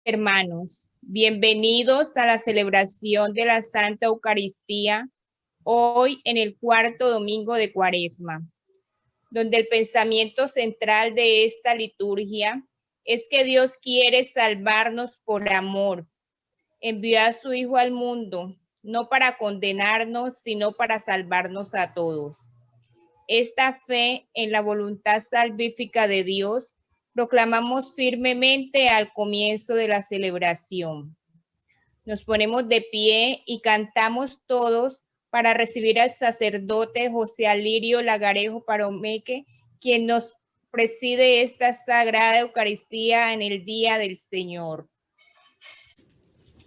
Hermanos, bienvenidos a la celebración de la Santa Eucaristía, hoy en el cuarto domingo de Cuaresma, donde el pensamiento central de esta liturgia es que Dios quiere salvarnos por amor. Envió a su Hijo al mundo, no para condenarnos, sino para salvarnos a todos. Esta fe en la voluntad salvífica de Dios proclamamos firmemente al comienzo de la celebración. Nos ponemos de pie y cantamos todos para recibir al sacerdote José Alirio Lagarejo Paromeque, quien nos preside esta sagrada Eucaristía en el día del Señor.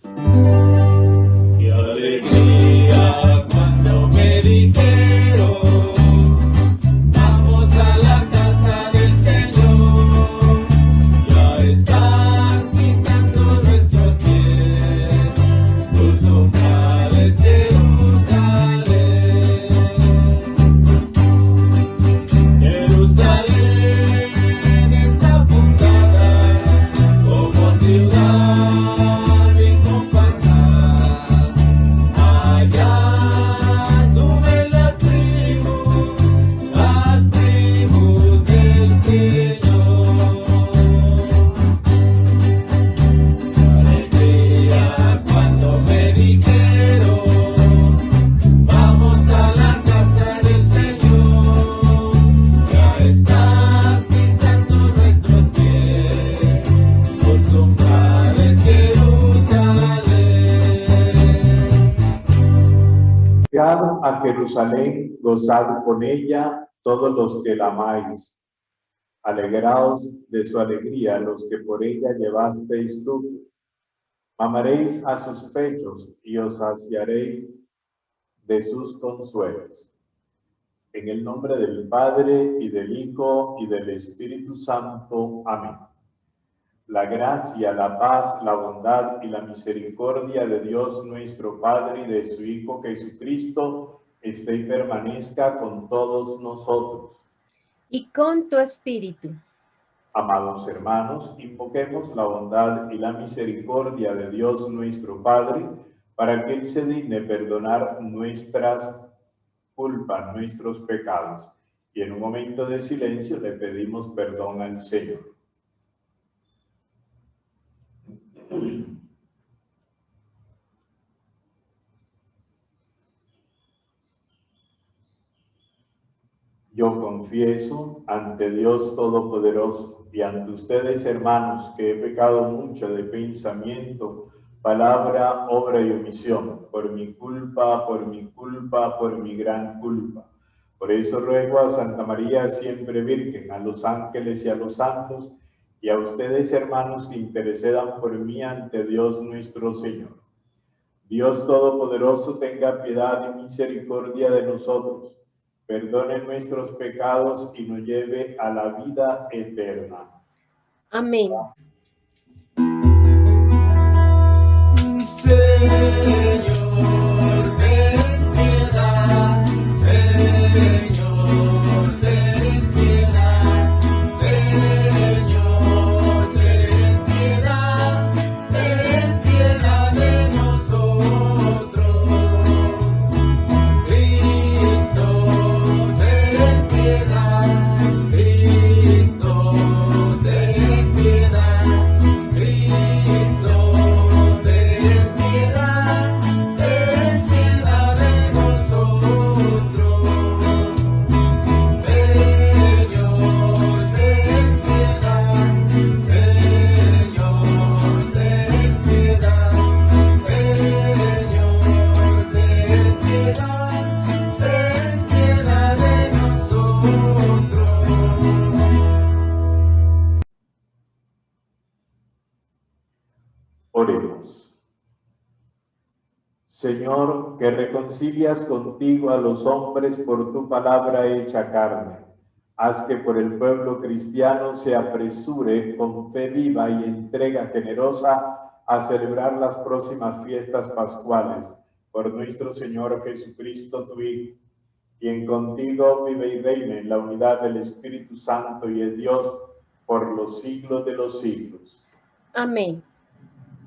¡Qué alegría cuando me dijeron! Vamos a la casa del Señor, ya están pisando nuestros pies, tus umbrales Jerusalén. Jerusalén está fundada como ciudad incompactada, allá suben las tribus del Señor. Alegría cuando me dijeron, vamos a la casa del Señor, ya están pisando nuestros pies, los umbrales Jerusalén. Llegad a Jerusalén, gozad con ella todos los que la amáis. Alegraos de su alegría los que por ella llevasteis luto. Mamaréis a sus pechos y os saciaréis de sus consuelos. En el nombre del Padre, y del Hijo, y del Espíritu Santo. Amén. La gracia, la paz, la bondad y la misericordia de Dios nuestro Padre y de su Hijo Jesucristo esté y permanezca con todos nosotros. Y con tu espíritu. Amados hermanos, invoquemos la bondad y la misericordia de Dios nuestro Padre para que Él se digne perdonar nuestras culpas, nuestros pecados. Y en un momento de silencio le pedimos perdón al Señor. Yo confieso ante Dios Todopoderoso y ante ustedes, hermanos, que he pecado mucho de pensamiento, palabra, obra y omisión, por mi culpa, por mi gran culpa. Por eso ruego a Santa María, siempre Virgen, a los ángeles y a los santos, y a ustedes, hermanos, que intercedan por mí ante Dios nuestro Señor. Dios Todopoderoso, tenga piedad y misericordia de nosotros, perdone nuestros pecados y nos lleve a la vida eterna. Amén. Señor, ten piedad, Señor, ten piedad, Señor, ten piedad de nosotros. Cristo, ten piedad, Cristo, ten piedad, Cristo, ten piedad de nosotros. Señor, ten piedad, Señor, ten piedad, Señor, ten piedad de nosotros. Oremos. Señor, que reconcilias contigo a los hombres por tu palabra hecha carne, haz que por el pueblo cristiano se apresure con fe viva y entrega generosa a celebrar las próximas fiestas pascuales, por nuestro Señor Jesucristo, tu Hijo, quien contigo vive y reina en la unidad del Espíritu Santo y es Dios por los siglos de los siglos. Amén.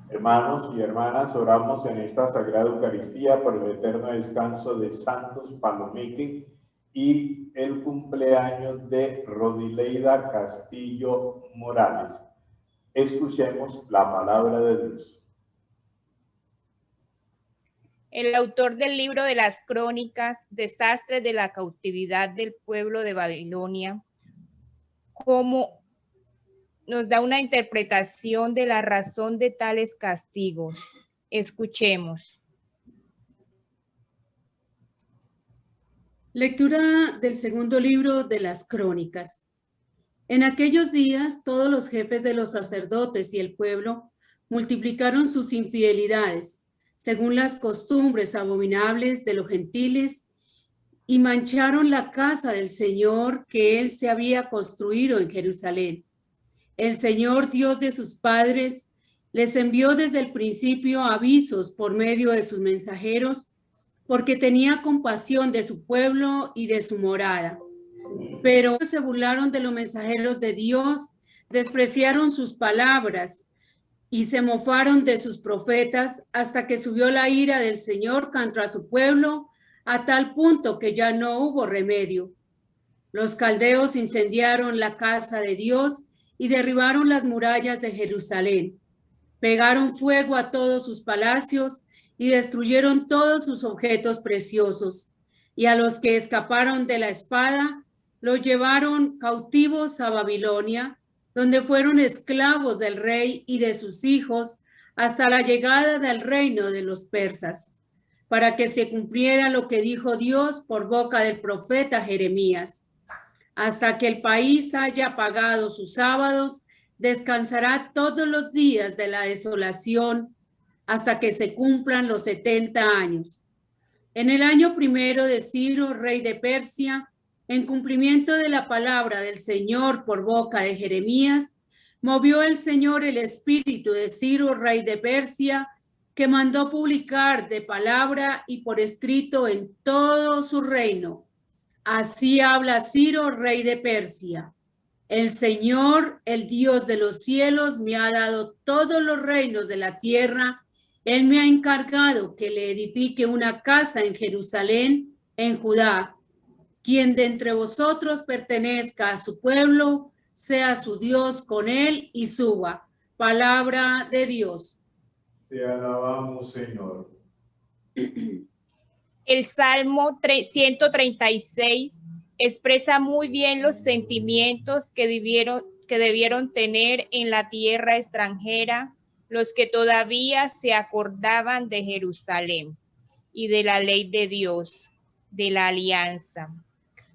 Hermanos y hermanas, oramos en esta Sagrada Eucaristía por el eterno descanso de Santos Palomeque y el cumpleaños de Rodileida Castillo Morales. Escuchemos la palabra de Dios. El autor del libro de las Crónicas, desastres de la cautividad del pueblo de Babilonia, como nos da una interpretación de la razón de tales castigos. Escuchemos. Lectura del segundo libro de las Crónicas. En aquellos días, todos los jefes de los sacerdotes y el pueblo multiplicaron sus infidelidades, según las costumbres abominables de los gentiles, y mancharon la casa del Señor que él se había construido en Jerusalén. El Señor, Dios de sus padres, les envió desde el principio avisos por medio de sus mensajeros, porque tenía compasión de su pueblo y de su morada. Pero se burlaron de los mensajeros de Dios, despreciaron sus palabras y se mofaron de sus profetas, hasta que subió la ira del Señor contra su pueblo, a tal punto que ya no hubo remedio. Los caldeos incendiaron la casa de Dios y derribaron las murallas de Jerusalén. Pegaron fuego a todos sus palacios y destruyeron todos sus objetos preciosos. Y a los que escaparon de la espada, los llevaron cautivos a Babilonia, donde fueron esclavos del rey y de sus hijos hasta la llegada del reino de los persas, para que se cumpliera lo que dijo Dios por boca del profeta Jeremías. Hasta que el país haya pagado sus sábados, descansará todos los días de la desolación, hasta que se cumplan los 70 años. En el año primero de Ciro, rey de Persia, en cumplimiento de la palabra del Señor por boca de Jeremías, movió el Señor el espíritu de Ciro, rey de Persia, que mandó publicar de palabra y por escrito en todo su reino. Así habla Ciro, rey de Persia. El Señor, el Dios de los cielos, me ha dado todos los reinos de la tierra. Él me ha encargado que le edifique una casa en Jerusalén, en Judá. Quien de entre vosotros pertenezca a su pueblo, sea su Dios con él y suba. Palabra de Dios. Te alabamos, Señor. El Salmo 136 expresa muy bien los sentimientos que debieron tener en la tierra extranjera los que todavía se acordaban de Jerusalén y de la ley de Dios, de la alianza.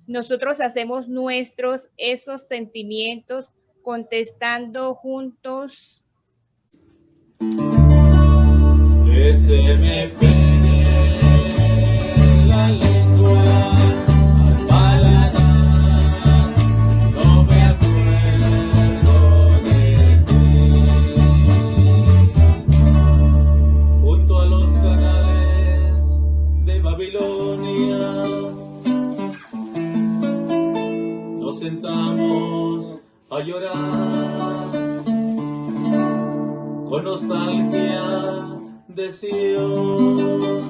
Nosotros hacemos nuestros esos sentimientos contestando juntos. Que se me pegue la lengua al paladar, no me acuerdo de ti. Junto a los canales de Babilonia nos sentamos a llorar con nostalgia de Sion,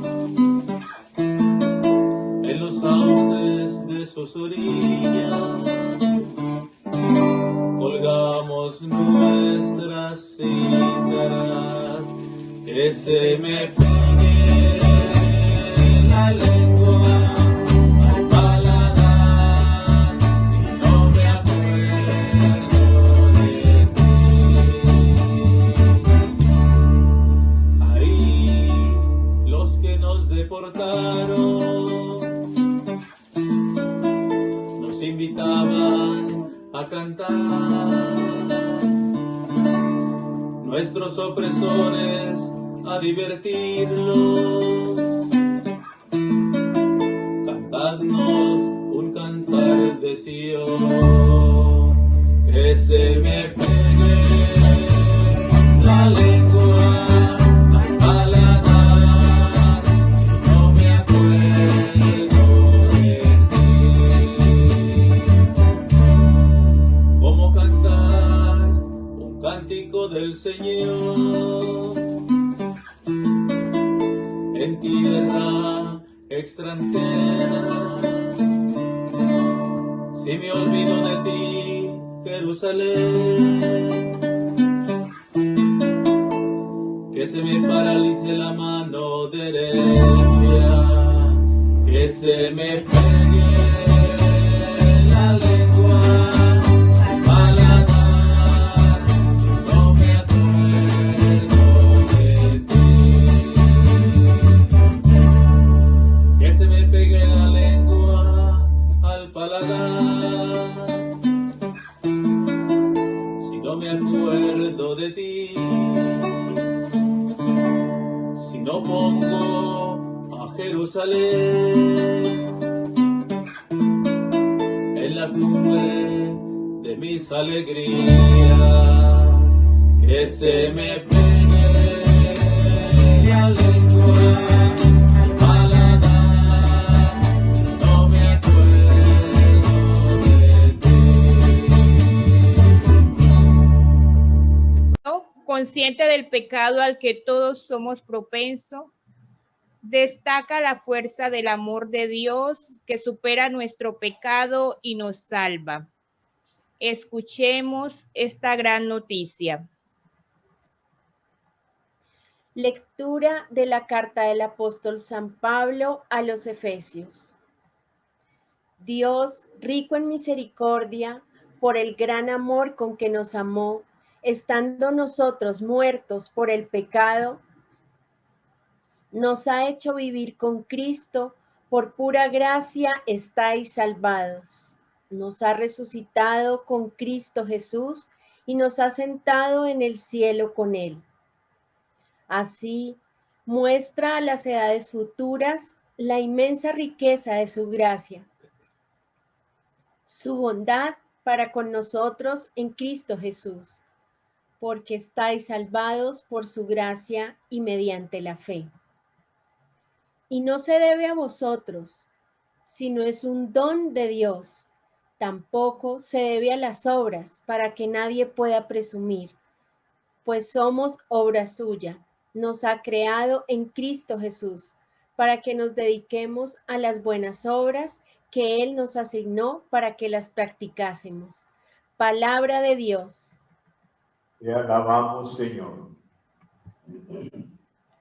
en los sauces de sus orillas colgamos nuestras cítaras. Que se me pegue la lengua al paladar y no me acuerdo de ti. Ahí los que nos deportaron nos invitaban a cantar, nuestros opresores a divertirlos. Cantadnos un cantar de Sion, que se me pegue la lengua al paladar y no me acuerdo de ti. Como cantar un cántico del Señor en tierra extranjera. Si me olvido de ti, Jerusalén, que se me paralice la mano derecha, que se me pegue la lengua al paladar, no me acuerdo de ti. Que se me pegue la lengua al paladar, si no me acuerdo de ti. Si no pongo a Jerusalén en la cumbre de mis alegrías, que se me pegue la lengua al paladar, no me acuerdo de ti. Consciente del pecado al que todos somos propensos, destaca la fuerza del amor de Dios que supera nuestro pecado y nos salva. Escuchemos esta gran noticia. Lectura de la carta del apóstol San Pablo a los Efesios. Dios, rico en misericordia, por el gran amor con que nos amó, estando nosotros muertos por el pecado, nos ha hecho vivir con Cristo, por pura gracia estáis salvados. Nos ha resucitado con Cristo Jesús y nos ha sentado en el cielo con Él. Así, muestra a las edades futuras la inmensa riqueza de su gracia, su bondad para con nosotros en Cristo Jesús, porque estáis salvados por su gracia y mediante la fe. Y no se debe a vosotros, sino es un don de Dios. Tampoco se debe a las obras, para que nadie pueda presumir, pues somos obra suya. Nos ha creado en Cristo Jesús, para que nos dediquemos a las buenas obras que Él nos asignó para que las practicásemos. Palabra de Dios. Te alabamos, Señor.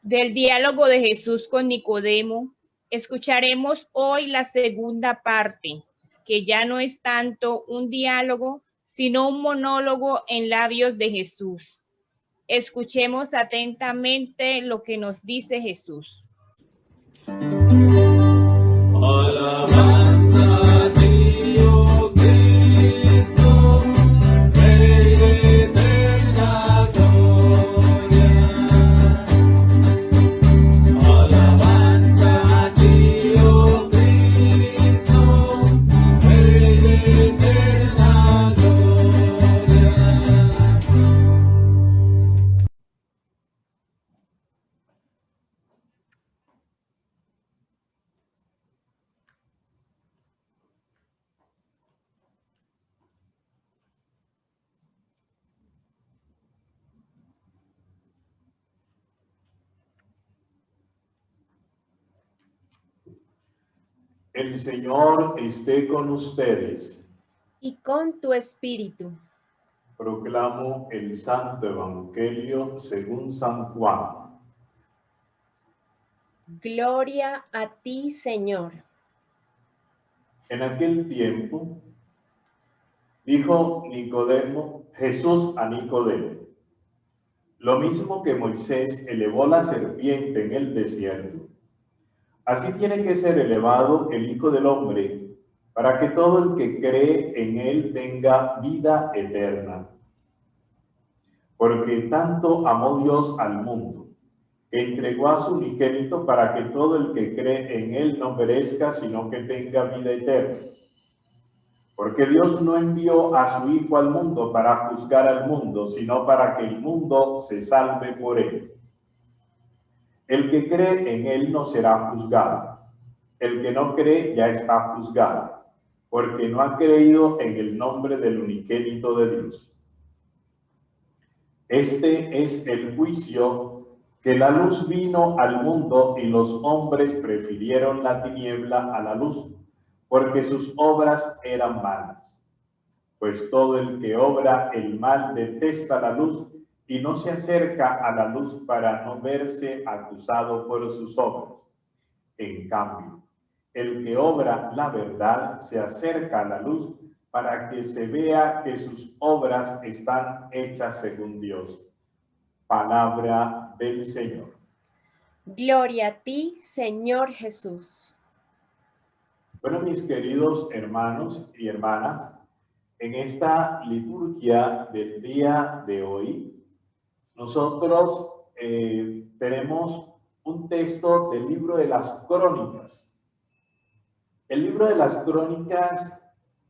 Del diálogo de Jesús con Nicodemo, escucharemos hoy la segunda parte, que ya no es tanto un diálogo, sino un monólogo en labios de Jesús. Escuchemos atentamente lo que nos dice Jesús. Alabanza a ti, oh Cristo, Rey de eterna gloria. Alabanza a ti, oh Cristo, Rey de eterna gloria. El Señor esté con ustedes. Y con tu espíritu. Proclamo el Santo Evangelio según San Juan. Gloria a ti, Señor. En aquel tiempo, dijo Jesús a Nicodemo, lo mismo que Moisés elevó la serpiente en el desierto, así tiene que ser elevado el Hijo del Hombre, para que todo el que cree en él tenga vida eterna. Porque tanto amó Dios al mundo, que entregó a su unigénito para que todo el que cree en él no perezca, sino que tenga vida eterna. Porque Dios no envió a su Hijo al mundo para juzgar al mundo, sino para que el mundo se salve por él. El que cree en él no será juzgado. El que no cree ya está juzgado, porque no ha creído en el nombre del unigénito de Dios. Este es el juicio que la luz vino al mundo y los hombres prefirieron la tiniebla a la luz, porque sus obras eran malas. Pues todo el que obra el mal detesta la luz y no se acerca a la luz para no verse acusado por sus obras. En cambio, el que obra la verdad se acerca a la luz para que se vea que sus obras están hechas según Dios. Palabra del Señor. Gloria a ti, Señor Jesús. Bueno, mis queridos hermanos y hermanas, en esta liturgia del día de hoy, nosotros tenemos un texto del libro de las Crónicas. El libro de las Crónicas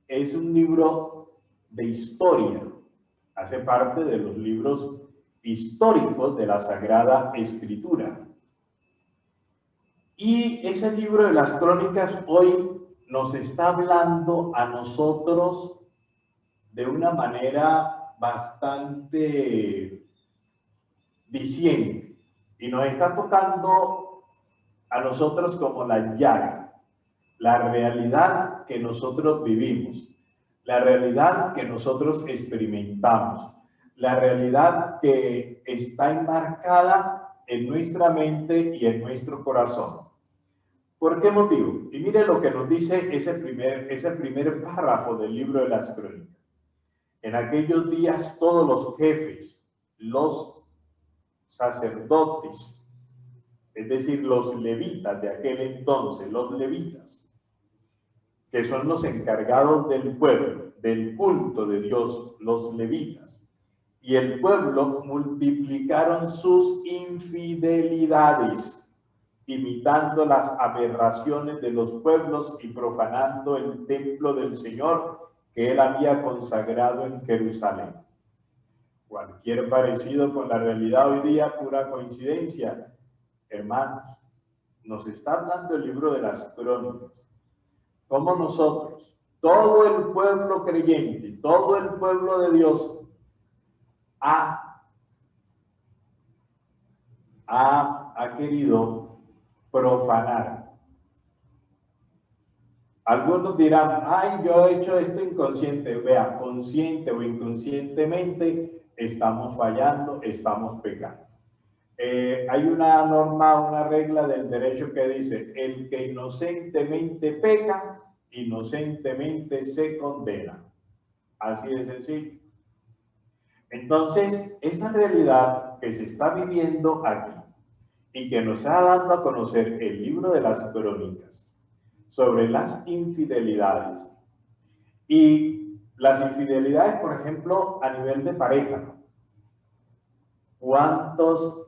es un libro de historia, hace parte de los libros históricos de la Sagrada Escritura. Y ese libro de las Crónicas hoy nos está hablando a nosotros de una manera bastante diciente y nos está tocando a nosotros como la llaga, la realidad que nosotros vivimos, la realidad que nosotros experimentamos, la realidad que está enmarcada en nuestra mente y en nuestro corazón. ¿Por qué motivo? Y mire lo que nos dice ese primer párrafo del libro de las Crónicas. En aquellos días todos los jefes, los sacerdotes, es decir, los levitas de aquel entonces, los levitas, que son los encargados del pueblo, del culto de Dios, los levitas, y el pueblo multiplicaron sus infidelidades, imitando las aberraciones de los pueblos y profanando el templo del Señor que él había consagrado en Jerusalén. Cualquier parecido con la realidad hoy día, pura coincidencia. Hermanos, nos está hablando el libro de las Crónicas. Como nosotros, todo el pueblo creyente, todo el pueblo de Dios, ha querido profanar. Algunos dirán, ay, yo he hecho esto inconsciente. Vea, consciente o inconscientemente estamos fallando, estamos pecando. Hay una norma, una regla del derecho que dice, el que inocentemente peca, inocentemente se condena. Así de sencillo. Entonces, esa realidad que se está viviendo aquí y que nos ha dado a conocer el libro de las Crónicas sobre las infidelidades y las infidelidades, por ejemplo, a nivel de pareja. ¿Cuántos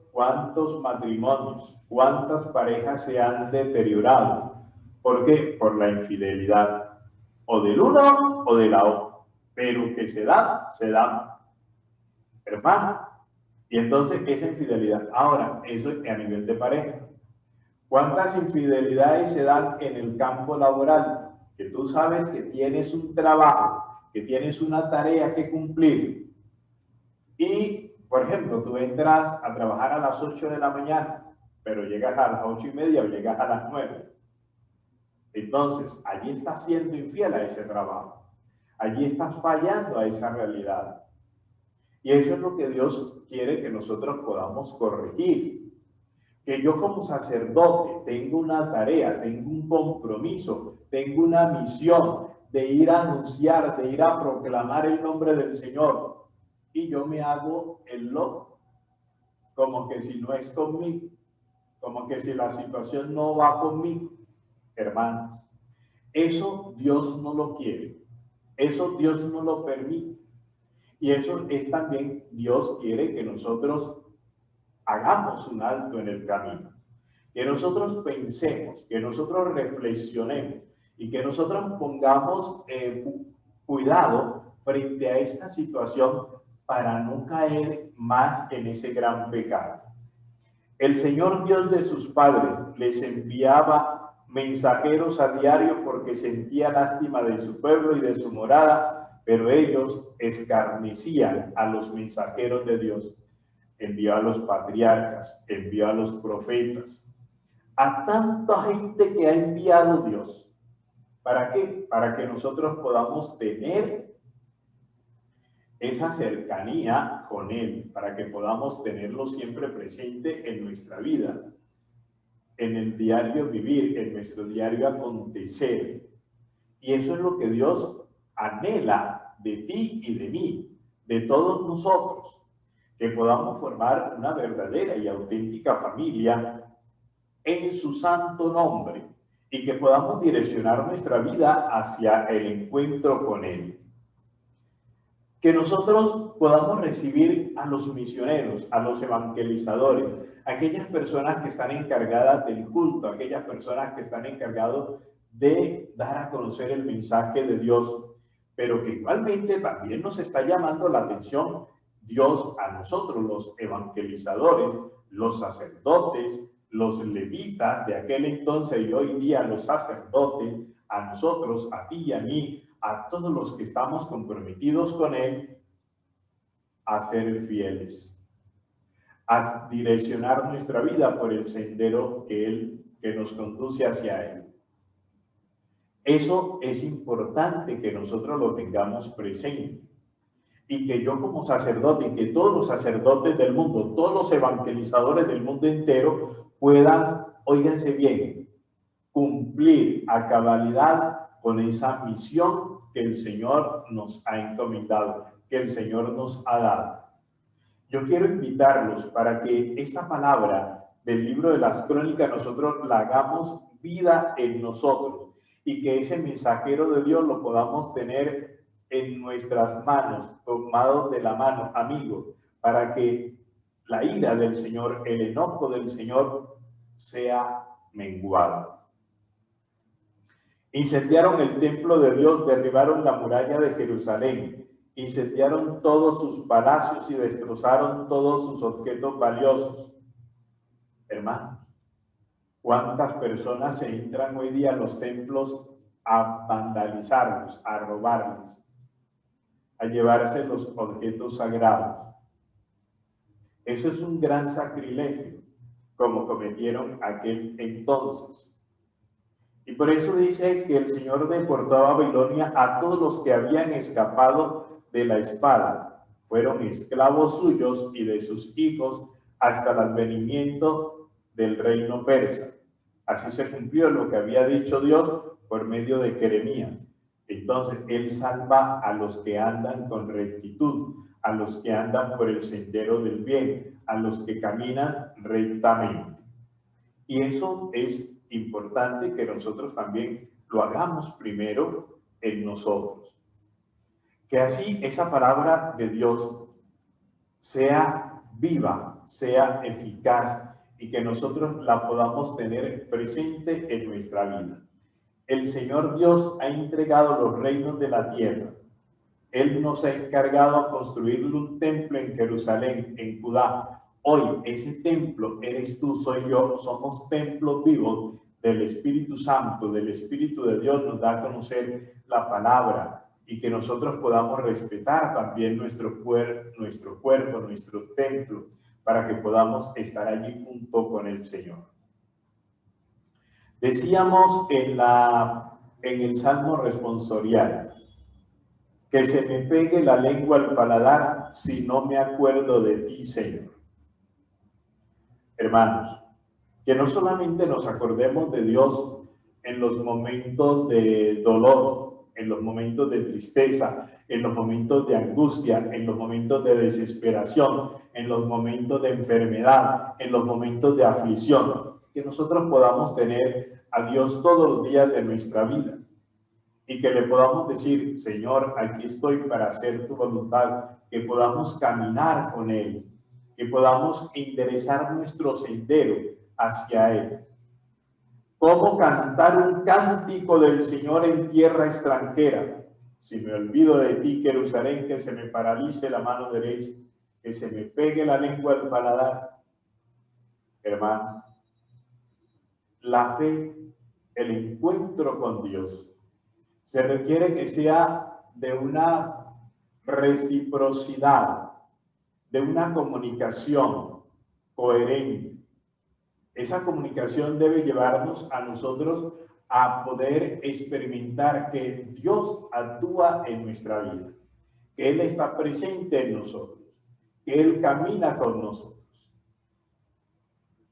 matrimonios, cuántas parejas se han deteriorado? ¿Por qué? Por la infidelidad, o del uno o de la otra, pero que se da, hermano. Y entonces esa infidelidad. Ahora, eso es a nivel de pareja. ¿Cuántas infidelidades se dan en el campo laboral? Que tú sabes que tienes un trabajo, que tienes una tarea que cumplir. Y, por ejemplo, tú entras a trabajar a las 8 de la mañana, pero llegas a las 8:30 o llegas a las 9. Entonces, allí estás siendo infiel a ese trabajo. Allí estás fallando a esa realidad. Y eso es lo que Dios quiere que nosotros podamos corregir. Que yo como sacerdote tengo una tarea, tengo un compromiso, tengo una misión de ir a anunciar, de ir a proclamar el nombre del Señor. Y yo me hago el loco, como que si no es conmigo, como que si la situación no va conmigo. Hermanos, eso Dios no lo quiere, eso Dios no lo permite. Y eso es también, Dios quiere que nosotros hagamos un alto en el camino, que nosotros pensemos, que nosotros reflexionemos y que nosotros pongamos cuidado frente a esta situación para no caer más en ese gran pecado. El Señor Dios de sus padres les enviaba mensajeros a diario porque sentía lástima de su pueblo y de su morada, pero ellos escarnecían a los mensajeros de Dios. envió a los patriarcas, envió a los profetas, a tanta gente que ha enviado Dios. ¿Para qué? Para que nosotros podamos tener esa cercanía con Él, para que podamos tenerlo siempre presente en nuestra vida, en el diario vivir, en nuestro diario acontecer. Y eso es lo que Dios anhela de ti y de mí, de todos nosotros, que podamos formar una verdadera y auténtica familia en su santo nombre y que podamos direccionar nuestra vida hacia el encuentro con Él. Que nosotros podamos recibir a los misioneros, a los evangelizadores, aquellas personas que están encargadas del culto, aquellas personas que están encargadas de dar a conocer el mensaje de Dios, pero que igualmente también nos está llamando la atención Dios a nosotros, los evangelizadores, los sacerdotes, los levitas de aquel entonces y hoy día los sacerdotes, a nosotros, a ti y a mí, a todos los que estamos comprometidos con Él, a ser fieles, a direccionar nuestra vida por el sendero que nos conduce hacia Él. Eso es importante que nosotros lo tengamos presente y que yo como sacerdote y que todos los sacerdotes del mundo, todos los evangelizadores del mundo entero puedan, óiganse bien, cumplir a cabalidad con esa misión que el Señor nos ha encomendado, que el Señor nos ha dado. Yo quiero invitarlos para que esta palabra del libro de las Crónicas nosotros la hagamos vida en nosotros y que ese mensajero de Dios lo podamos tener en nuestras manos, tomados de la mano, amigos, para que la ira del Señor, el enojo del Señor sea menguado. Incendiaron el templo de Dios, derribaron la muralla de Jerusalén, incendiaron todos sus palacios y destrozaron todos sus objetos valiosos. Hermano, ¿cuántas personas se entran hoy día a los templos a vandalizarlos, a robarles, a llevarse los objetos sagrados? Eso es un gran sacrilegio, como cometieron aquel entonces. Y por eso dice que el Señor deportó a Babilonia a todos los que habían escapado de la espada. Fueron esclavos suyos y de sus hijos hasta el advenimiento del reino persa. Así se cumplió lo que había dicho Dios por medio de Jeremías. Entonces, Él salva a los que andan con rectitud, a los que andan por el sendero del bien, a los que caminan rectamente. Y eso es importante que nosotros también lo hagamos primero en nosotros. Que así esa palabra de Dios sea viva, sea eficaz y que nosotros la podamos tener presente en nuestra vida. El Señor Dios ha entregado los reinos de la tierra. Él nos ha encargado a construirle un templo en Jerusalén, en Judá. Hoy ese templo eres tú, soy yo, somos templos vivos del Espíritu Santo, del Espíritu de Dios nos da a conocer la palabra y que nosotros podamos respetar también nuestro cuerpo, nuestro templo, para que podamos estar allí junto con el Señor. Decíamos en el Salmo responsorial, que se me pegue la lengua al paladar si no me acuerdo de ti, Señor. Hermanos, que no solamente nos acordemos de Dios en los momentos de dolor, en los momentos de tristeza, en los momentos de angustia, en los momentos de desesperación, en los momentos de enfermedad, en los momentos de aflicción, que nosotros podamos tener a Dios todos los días de nuestra vida y que le podamos decir, Señor, aquí estoy para hacer tu voluntad, que podamos caminar con Él, que podamos enderezar nuestro sendero hacia Él. ¿Cómo cantar un cántico del Señor en tierra extranjera? Si me olvido de ti, Jerusalén, que se me paralice la mano derecha, que se me pegue la lengua al paladar. Hermano, la fe, el encuentro con Dios, se requiere que sea de una reciprocidad, de una comunicación coherente. Esa comunicación debe llevarnos a nosotros a poder experimentar que Dios actúa en nuestra vida, que Él está presente en nosotros, que Él camina con nosotros.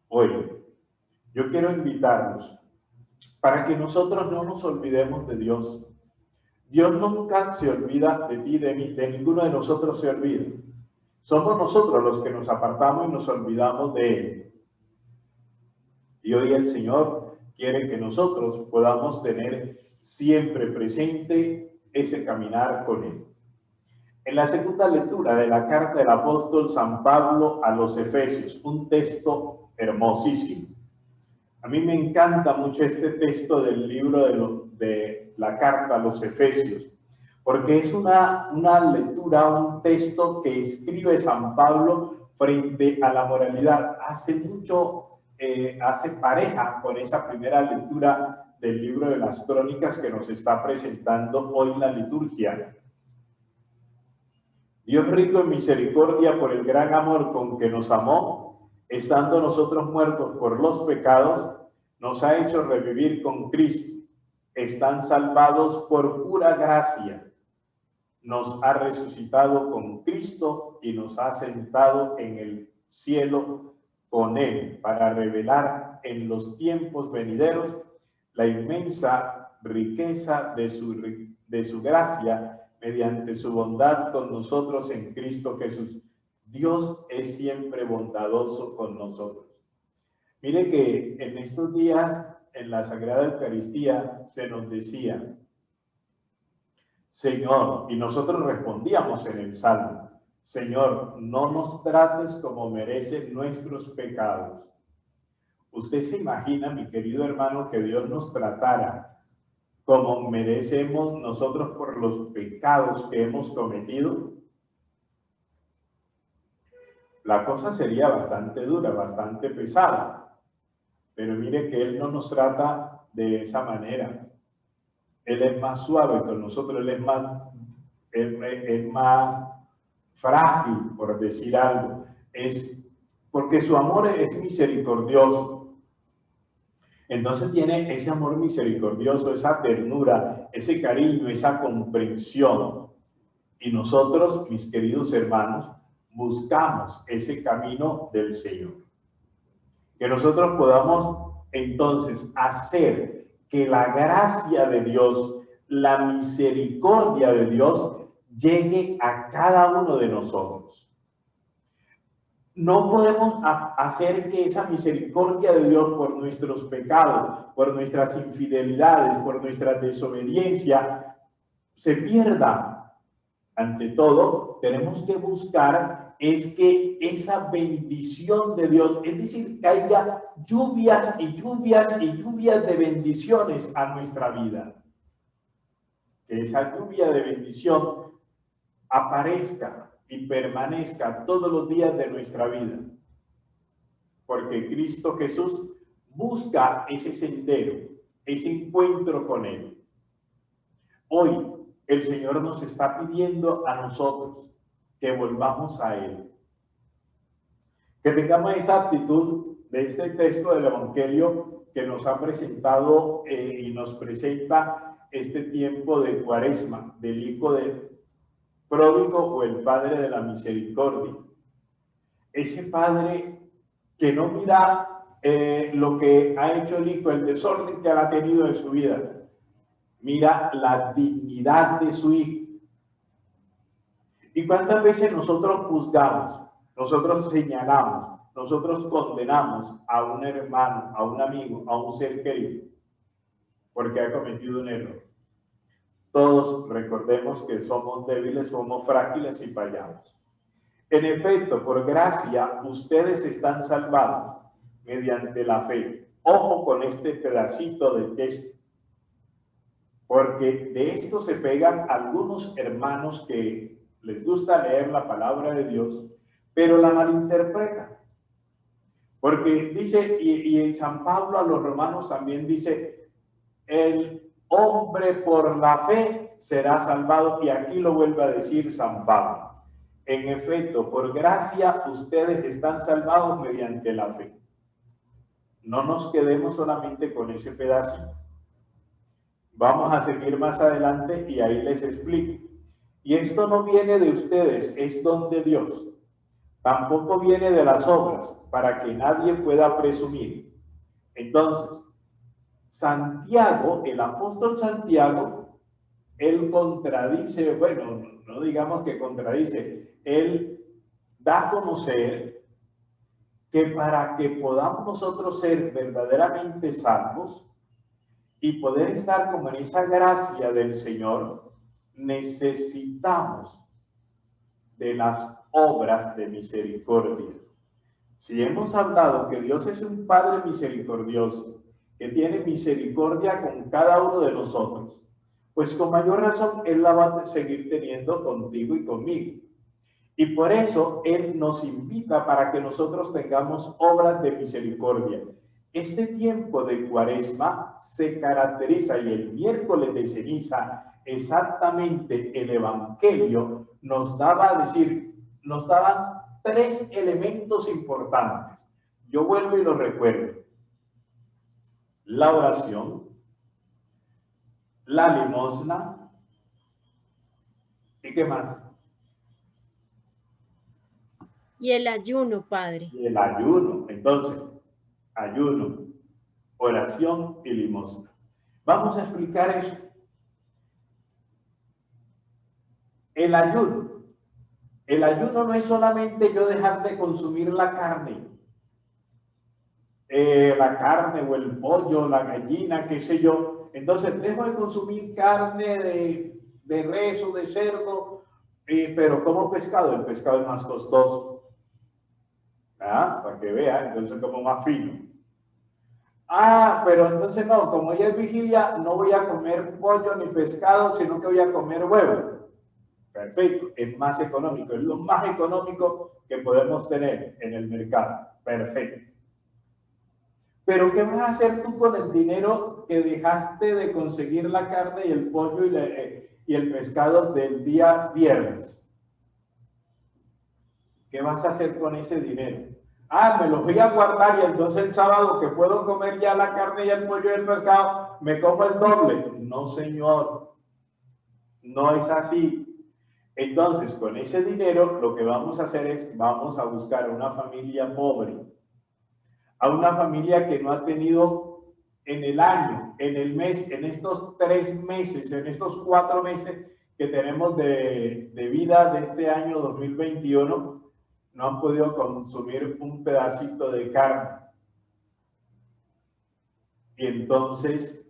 Hoy, yo quiero invitarlos para que nosotros no nos olvidemos de Dios. Dios nunca se olvida de ti, de mí, de ninguno de nosotros se olvida. Somos nosotros los que nos apartamos y nos olvidamos de Él. Y hoy el Señor quiere que nosotros podamos tener siempre presente ese caminar con Él. En la segunda lectura de la carta del apóstol San Pablo a los Efesios, un texto hermosísimo. A mí me encanta mucho este texto del libro de la carta a los Efesios, porque es una lectura, un texto que escribe San Pablo frente a la moralidad. Hace pareja con esa primera lectura del libro de las Crónicas que nos está presentando hoy la liturgia. Dios rico en misericordia por el gran amor con que nos amó, estando nosotros muertos por los pecados, nos ha hecho revivir con Cristo. Están salvados por pura gracia. Nos ha resucitado con Cristo y nos ha sentado en el cielo con Él para revelar en los tiempos venideros la inmensa riqueza de su gracia mediante su bondad con nosotros en Cristo Jesús. Dios es siempre bondadoso con nosotros. Mire que en estos días, en la Sagrada Eucaristía, se nos decía, Señor, y nosotros respondíamos en el Salmo, Señor, no nos trates como merecen nuestros pecados. ¿Usted se imagina, mi querido hermano, que Dios nos tratara como merecemos nosotros por los pecados que hemos cometido? La cosa sería bastante dura, bastante pesada. Pero mire que Él no nos trata de esa manera. Él es más suave con nosotros, Él es más frágil, por decir algo. Es porque su amor es misericordioso. Entonces tiene ese amor misericordioso, esa ternura, ese cariño, esa comprensión. Y nosotros, mis queridos hermanos, buscamos ese camino del Señor. Que nosotros podamos entonces hacer que la gracia de Dios, la misericordia de Dios, llegue a cada uno de nosotros. No podemos hacer que esa misericordia de Dios por nuestros pecados, por nuestras infidelidades, por nuestra desobediencia, se pierda. Ante todo, tenemos que buscar es que esa bendición de Dios, es decir, que haya lluvias y lluvias y lluvias de bendiciones a nuestra vida. Que esa lluvia de bendición aparezca y permanezca todos los días de nuestra vida. Porque Cristo Jesús busca ese sendero, ese encuentro con Él. Hoy el Señor nos está pidiendo a nosotros que volvamos a Él. Que tengamos esa actitud de este texto del Evangelio que nos ha presentado y nos presenta este tiempo de Cuaresma, del hijo del pródigo o el padre de la misericordia. Ese padre que no mira lo que ha hecho el hijo, el desorden que ha tenido en su vida. Mira la dignidad de su hijo. ¿Y cuántas veces nosotros juzgamos, nosotros señalamos, nosotros condenamos a un hermano, a un amigo, a un ser querido, porque ha cometido un error? Todos recordemos que somos débiles, somos frágiles y fallamos. En efecto, por gracia, ustedes están salvados mediante la fe. Ojo con este pedacito de texto, porque de esto se pegan algunos hermanos que les gusta leer la palabra de Dios, pero la malinterpretan. Porque dice, y en San Pablo a los romanos también dice, el hombre por la fe será salvado, y aquí lo vuelve a decir San Pablo. En efecto, por gracia ustedes están salvados mediante la fe. No nos quedemos solamente con ese pedacito. Vamos a seguir más adelante y ahí les explico. Y esto no viene de ustedes, es don de Dios. Tampoco viene de las obras, para que nadie pueda presumir. Entonces, Santiago, el apóstol Santiago, él contradice, bueno, no digamos que contradice, él da a conocer que para que podamos nosotros ser verdaderamente salvos y poder estar como en esa gracia del Señor, necesitamos de las obras de misericordia. Si hemos hablado que Dios es un Padre misericordioso, que tiene misericordia con cada uno de nosotros, pues con mayor razón Él la va a seguir teniendo contigo y conmigo. Y por eso Él nos invita para que nosotros tengamos obras de misericordia. Este tiempo de Cuaresma se caracteriza, y el miércoles de ceniza, exactamente el Evangelio nos daba a decir, nos daban 3 elementos importantes. Yo vuelvo y lo recuerdo. La oración, la limosna, ¿y qué más? Y el ayuno, Padre. Y el ayuno. Entonces, ayuno, oración y limosna. Vamos a explicar eso. El ayuno. El ayuno no es solamente yo dejar de consumir la carne o el pollo, la gallina, qué sé yo. Entonces dejo de consumir carne de res o de cerdo, pero como pescado. El pescado es más costoso. Para que vean, entonces como más fino. Pero entonces no, como ya es vigilia, no voy a comer pollo ni pescado, sino que voy a comer huevo. Perfecto, es más económico, es lo más económico que podemos tener en el mercado. Perfecto. Pero ¿qué vas a hacer tú con el dinero que dejaste de conseguir la carne y el pollo y el pescado del día viernes? ¿Qué vas a hacer con ese dinero? Me lo voy a guardar y entonces el sábado que puedo comer ya la carne y el pollo y el pescado, me como el doble. No, señor. No es así. Entonces, con ese dinero, lo que vamos a hacer es, vamos a buscar una familia pobre, a una familia que no ha tenido en el año, en el mes, en estos 3 meses, en estos 4 meses que tenemos de vida de este año 2021, no han podido consumir un pedacito de carne. Y entonces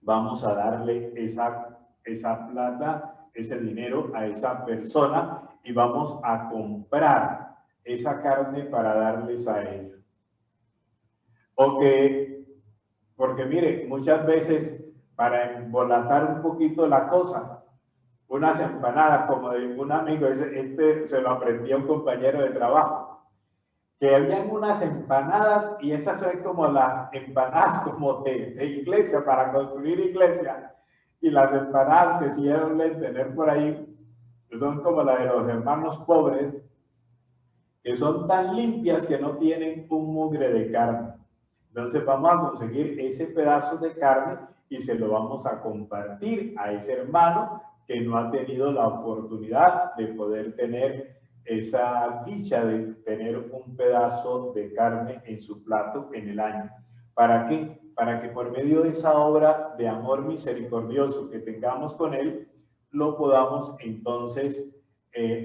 vamos a darle esa plata, ese dinero a esa persona y vamos a comprar esa carne para darles a ellos. Porque mire, muchas veces para embolatar un poquito la cosa, unas empanadas, como de un amigo, se lo aprendí a un compañero de trabajo, que habían unas empanadas y esas son como las empanadas como de iglesia, para construir iglesia, y las empanadas que sí deben tener por ahí, que son como las de los hermanos pobres, que son tan limpias que no tienen un mugre de carne. Entonces vamos a conseguir ese pedazo de carne y se lo vamos a compartir a ese hermano que no ha tenido la oportunidad de poder tener esa dicha de tener un pedazo de carne en su plato en el año. ¿Para qué? Para que por medio de esa obra de amor misericordioso que tengamos con Él, lo podamos entonces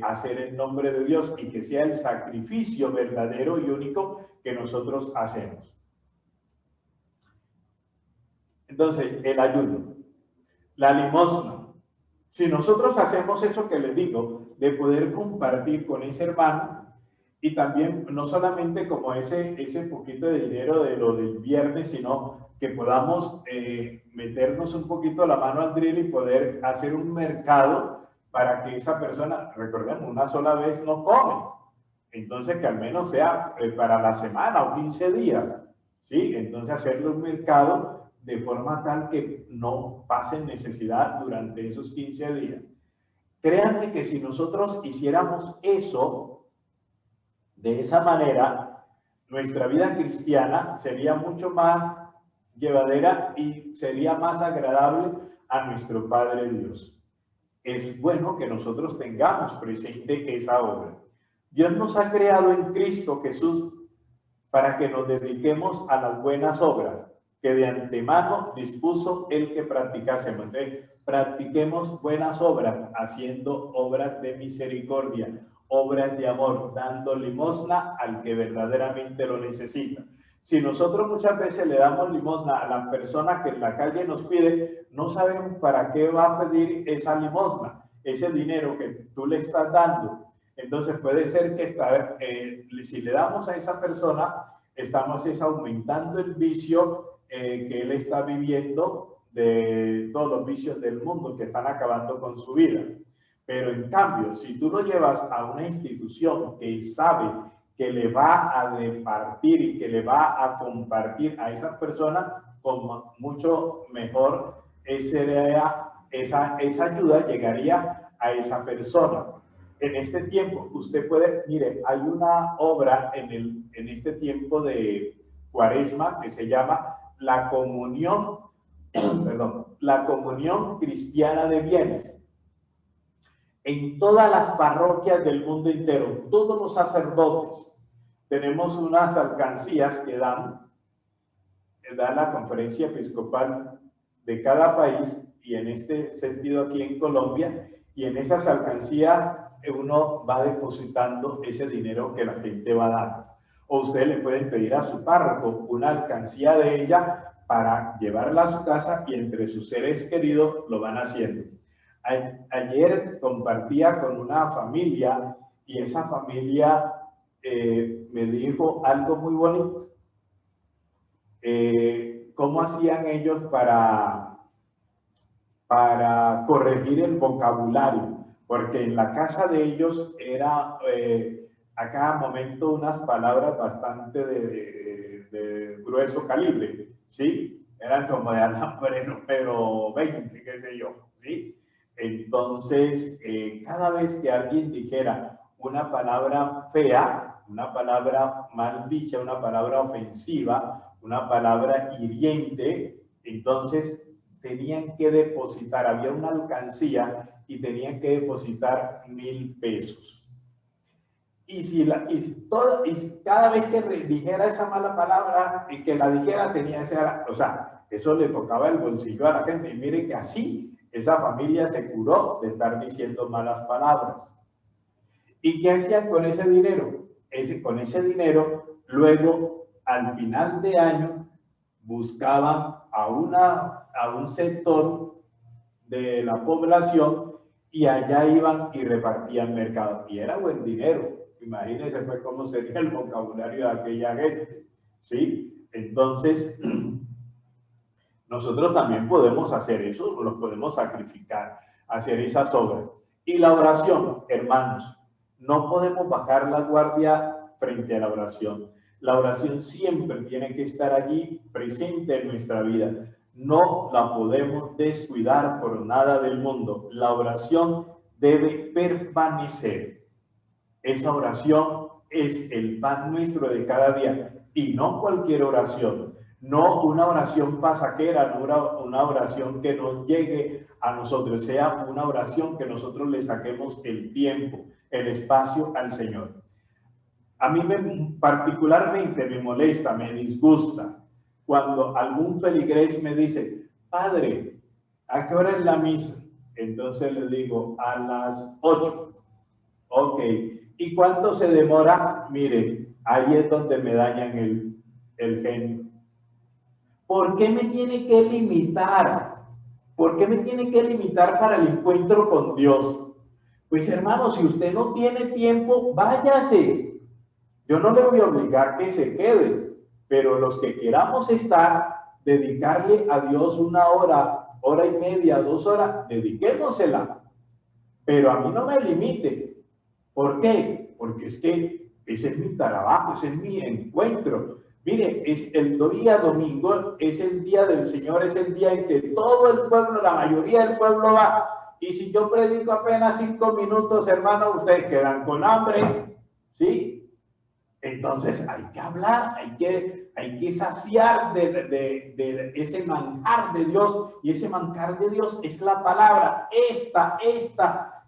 hacer en nombre de Dios y que sea el sacrificio verdadero y único que nosotros hacemos. Entonces, el ayuno, la limosna. Si nosotros hacemos eso que les digo, de poder compartir con ese hermano, y también no solamente como ese poquito de dinero de lo del viernes, sino que podamos meternos un poquito la mano al drill y poder hacer un mercado para que esa persona, recordemos, una sola vez no come. Entonces, que al menos sea para la semana o 15 días, ¿sí? Entonces, hacerle un mercado de forma tal que no pasen necesidad durante esos 15 días. Créanme que si nosotros hiciéramos eso, de esa manera, nuestra vida cristiana sería mucho más llevadera y sería más agradable a nuestro Padre Dios. Es bueno que nosotros tengamos presente esa obra. Dios nos ha creado en Cristo Jesús para que nos dediquemos a las buenas obras que de antemano dispuso el que practicásemos. Entonces, practiquemos buenas obras, haciendo obras de misericordia, obras de amor, dando limosna al que verdaderamente lo necesita. Si nosotros muchas veces le damos limosna a la persona que en la calle nos pide, no sabemos para qué va a pedir esa limosna, ese dinero que tú le estás dando. Entonces puede ser que si le damos a esa persona, estamos aumentando el vicio que él está viviendo, de todos los vicios del mundo que están acabando con su vida. Pero en cambio, si tú lo llevas a una institución que sabe que le va a departir y que le va a compartir a esa persona, con mucho mejor esa ayuda llegaría a esa persona. En este tiempo, usted puede, mire, hay una obra en este tiempo de Cuaresma que se llama la comunión, la comunión cristiana de bienes. En todas las parroquias del mundo entero, todos los sacerdotes, tenemos unas alcancías que da la conferencia episcopal de cada país, y en este sentido aquí en Colombia, y en esas alcancías uno va depositando ese dinero que la gente va dando. O ustedes le pueden pedir a su párroco una alcancía de ella para llevarla a su casa, y entre sus seres queridos lo van haciendo. Ayer compartía con una familia, y esa familia me dijo algo muy bonito. ¿Cómo hacían ellos para corregir el vocabulario? Porque en la casa de ellos era a cada momento unas palabras bastante de grueso calibre, ¿sí? Eran como de alambre número 20, qué sé yo, ¿sí? Entonces, cada vez que alguien dijera una palabra fea, una palabra mal dicha, una palabra ofensiva, una palabra hiriente, entonces tenían que depositar, había una alcancía y tenían que depositar 1,000 pesos. Y cada vez que dijera esa mala palabra y que la dijera, eso le tocaba el bolsillo a la gente. Y miren que así esa familia se curó de estar diciendo malas palabras. ¿Y qué hacían con ese dinero? Con ese dinero, luego, al final de año, buscaban a un sector de la población, y allá iban y repartían mercado. Y era buen dinero. Imagínense pues cómo sería el vocabulario de aquella gente, ¿sí? Entonces, nosotros también podemos hacer eso, nos podemos sacrificar, hacer esas obras. Y la oración, hermanos, no podemos bajar la guardia frente a la oración. La oración siempre tiene que estar allí presente en nuestra vida. No la podemos descuidar por nada del mundo. La oración debe permanecer. Esa oración es el pan nuestro de cada día, y no cualquier oración, no una oración pasajera, no una oración que nos llegue a nosotros, sea una oración que nosotros le saquemos el tiempo, el espacio al Señor. A mí particularmente me molesta, me disgusta cuando algún feligrés me dice: padre, ¿a qué hora es la misa? Entonces le digo: a las 8. Ok. ¿Y cuánto se demora? Mire, ahí es donde me dañan el genio. ¿Por qué me tiene que limitar? ¿Por qué me tiene que limitar para el encuentro con Dios? Pues hermano, si usted no tiene tiempo, váyase. Yo no le voy a obligar que se quede, pero los que queramos dedicarle a Dios 1 hora, hora y media, 2 horas, dediquémosela. Pero a mí no me limite. ¿Por qué? Porque es que ese es mi trabajo, ese es mi encuentro. Mire, el día domingo es el día del Señor, es el día en que todo el pueblo, la mayoría del pueblo va, Y si yo predico apenas 5 minutos, hermano, ustedes quedan con hambre, ¿sí? Entonces hay que hablar, hay que saciar de ese manjar de Dios, y ese manjar de Dios es la palabra, esta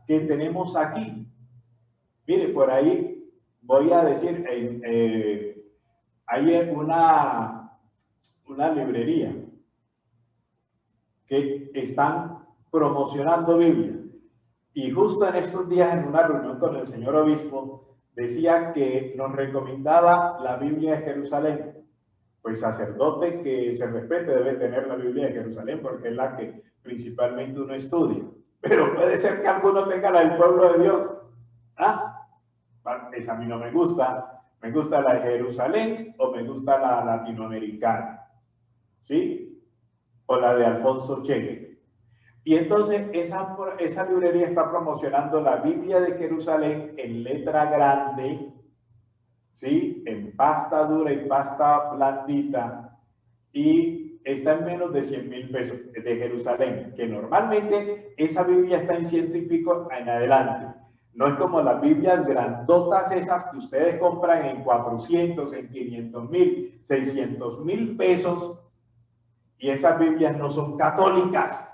que tenemos aquí. Mire, por ahí voy a decir, hay una librería que están promocionando Biblia, y justo en estos días, en una reunión con el señor obispo, decía que nos recomendaba la Biblia de Jerusalén. Pues sacerdote que se respete debe tener la Biblia de Jerusalén, porque es la que principalmente uno estudia. Pero puede ser que alguno tenga la del pueblo de Dios. Esa a mí no me gusta. Me gusta la de Jerusalén o me gusta la latinoamericana, ¿sí? O la de Alfonso Cheque. Y entonces esa librería está promocionando la Biblia de Jerusalén en letra grande, ¿sí? En pasta dura y pasta blandita, y está en menos de 100.000 pesos, de Jerusalén, que normalmente esa Biblia está en 100 y pico en adelante. No es como las Biblias grandotas esas que ustedes compran en 400, en 500.000, 600.000 pesos, y esas Biblias no son católicas.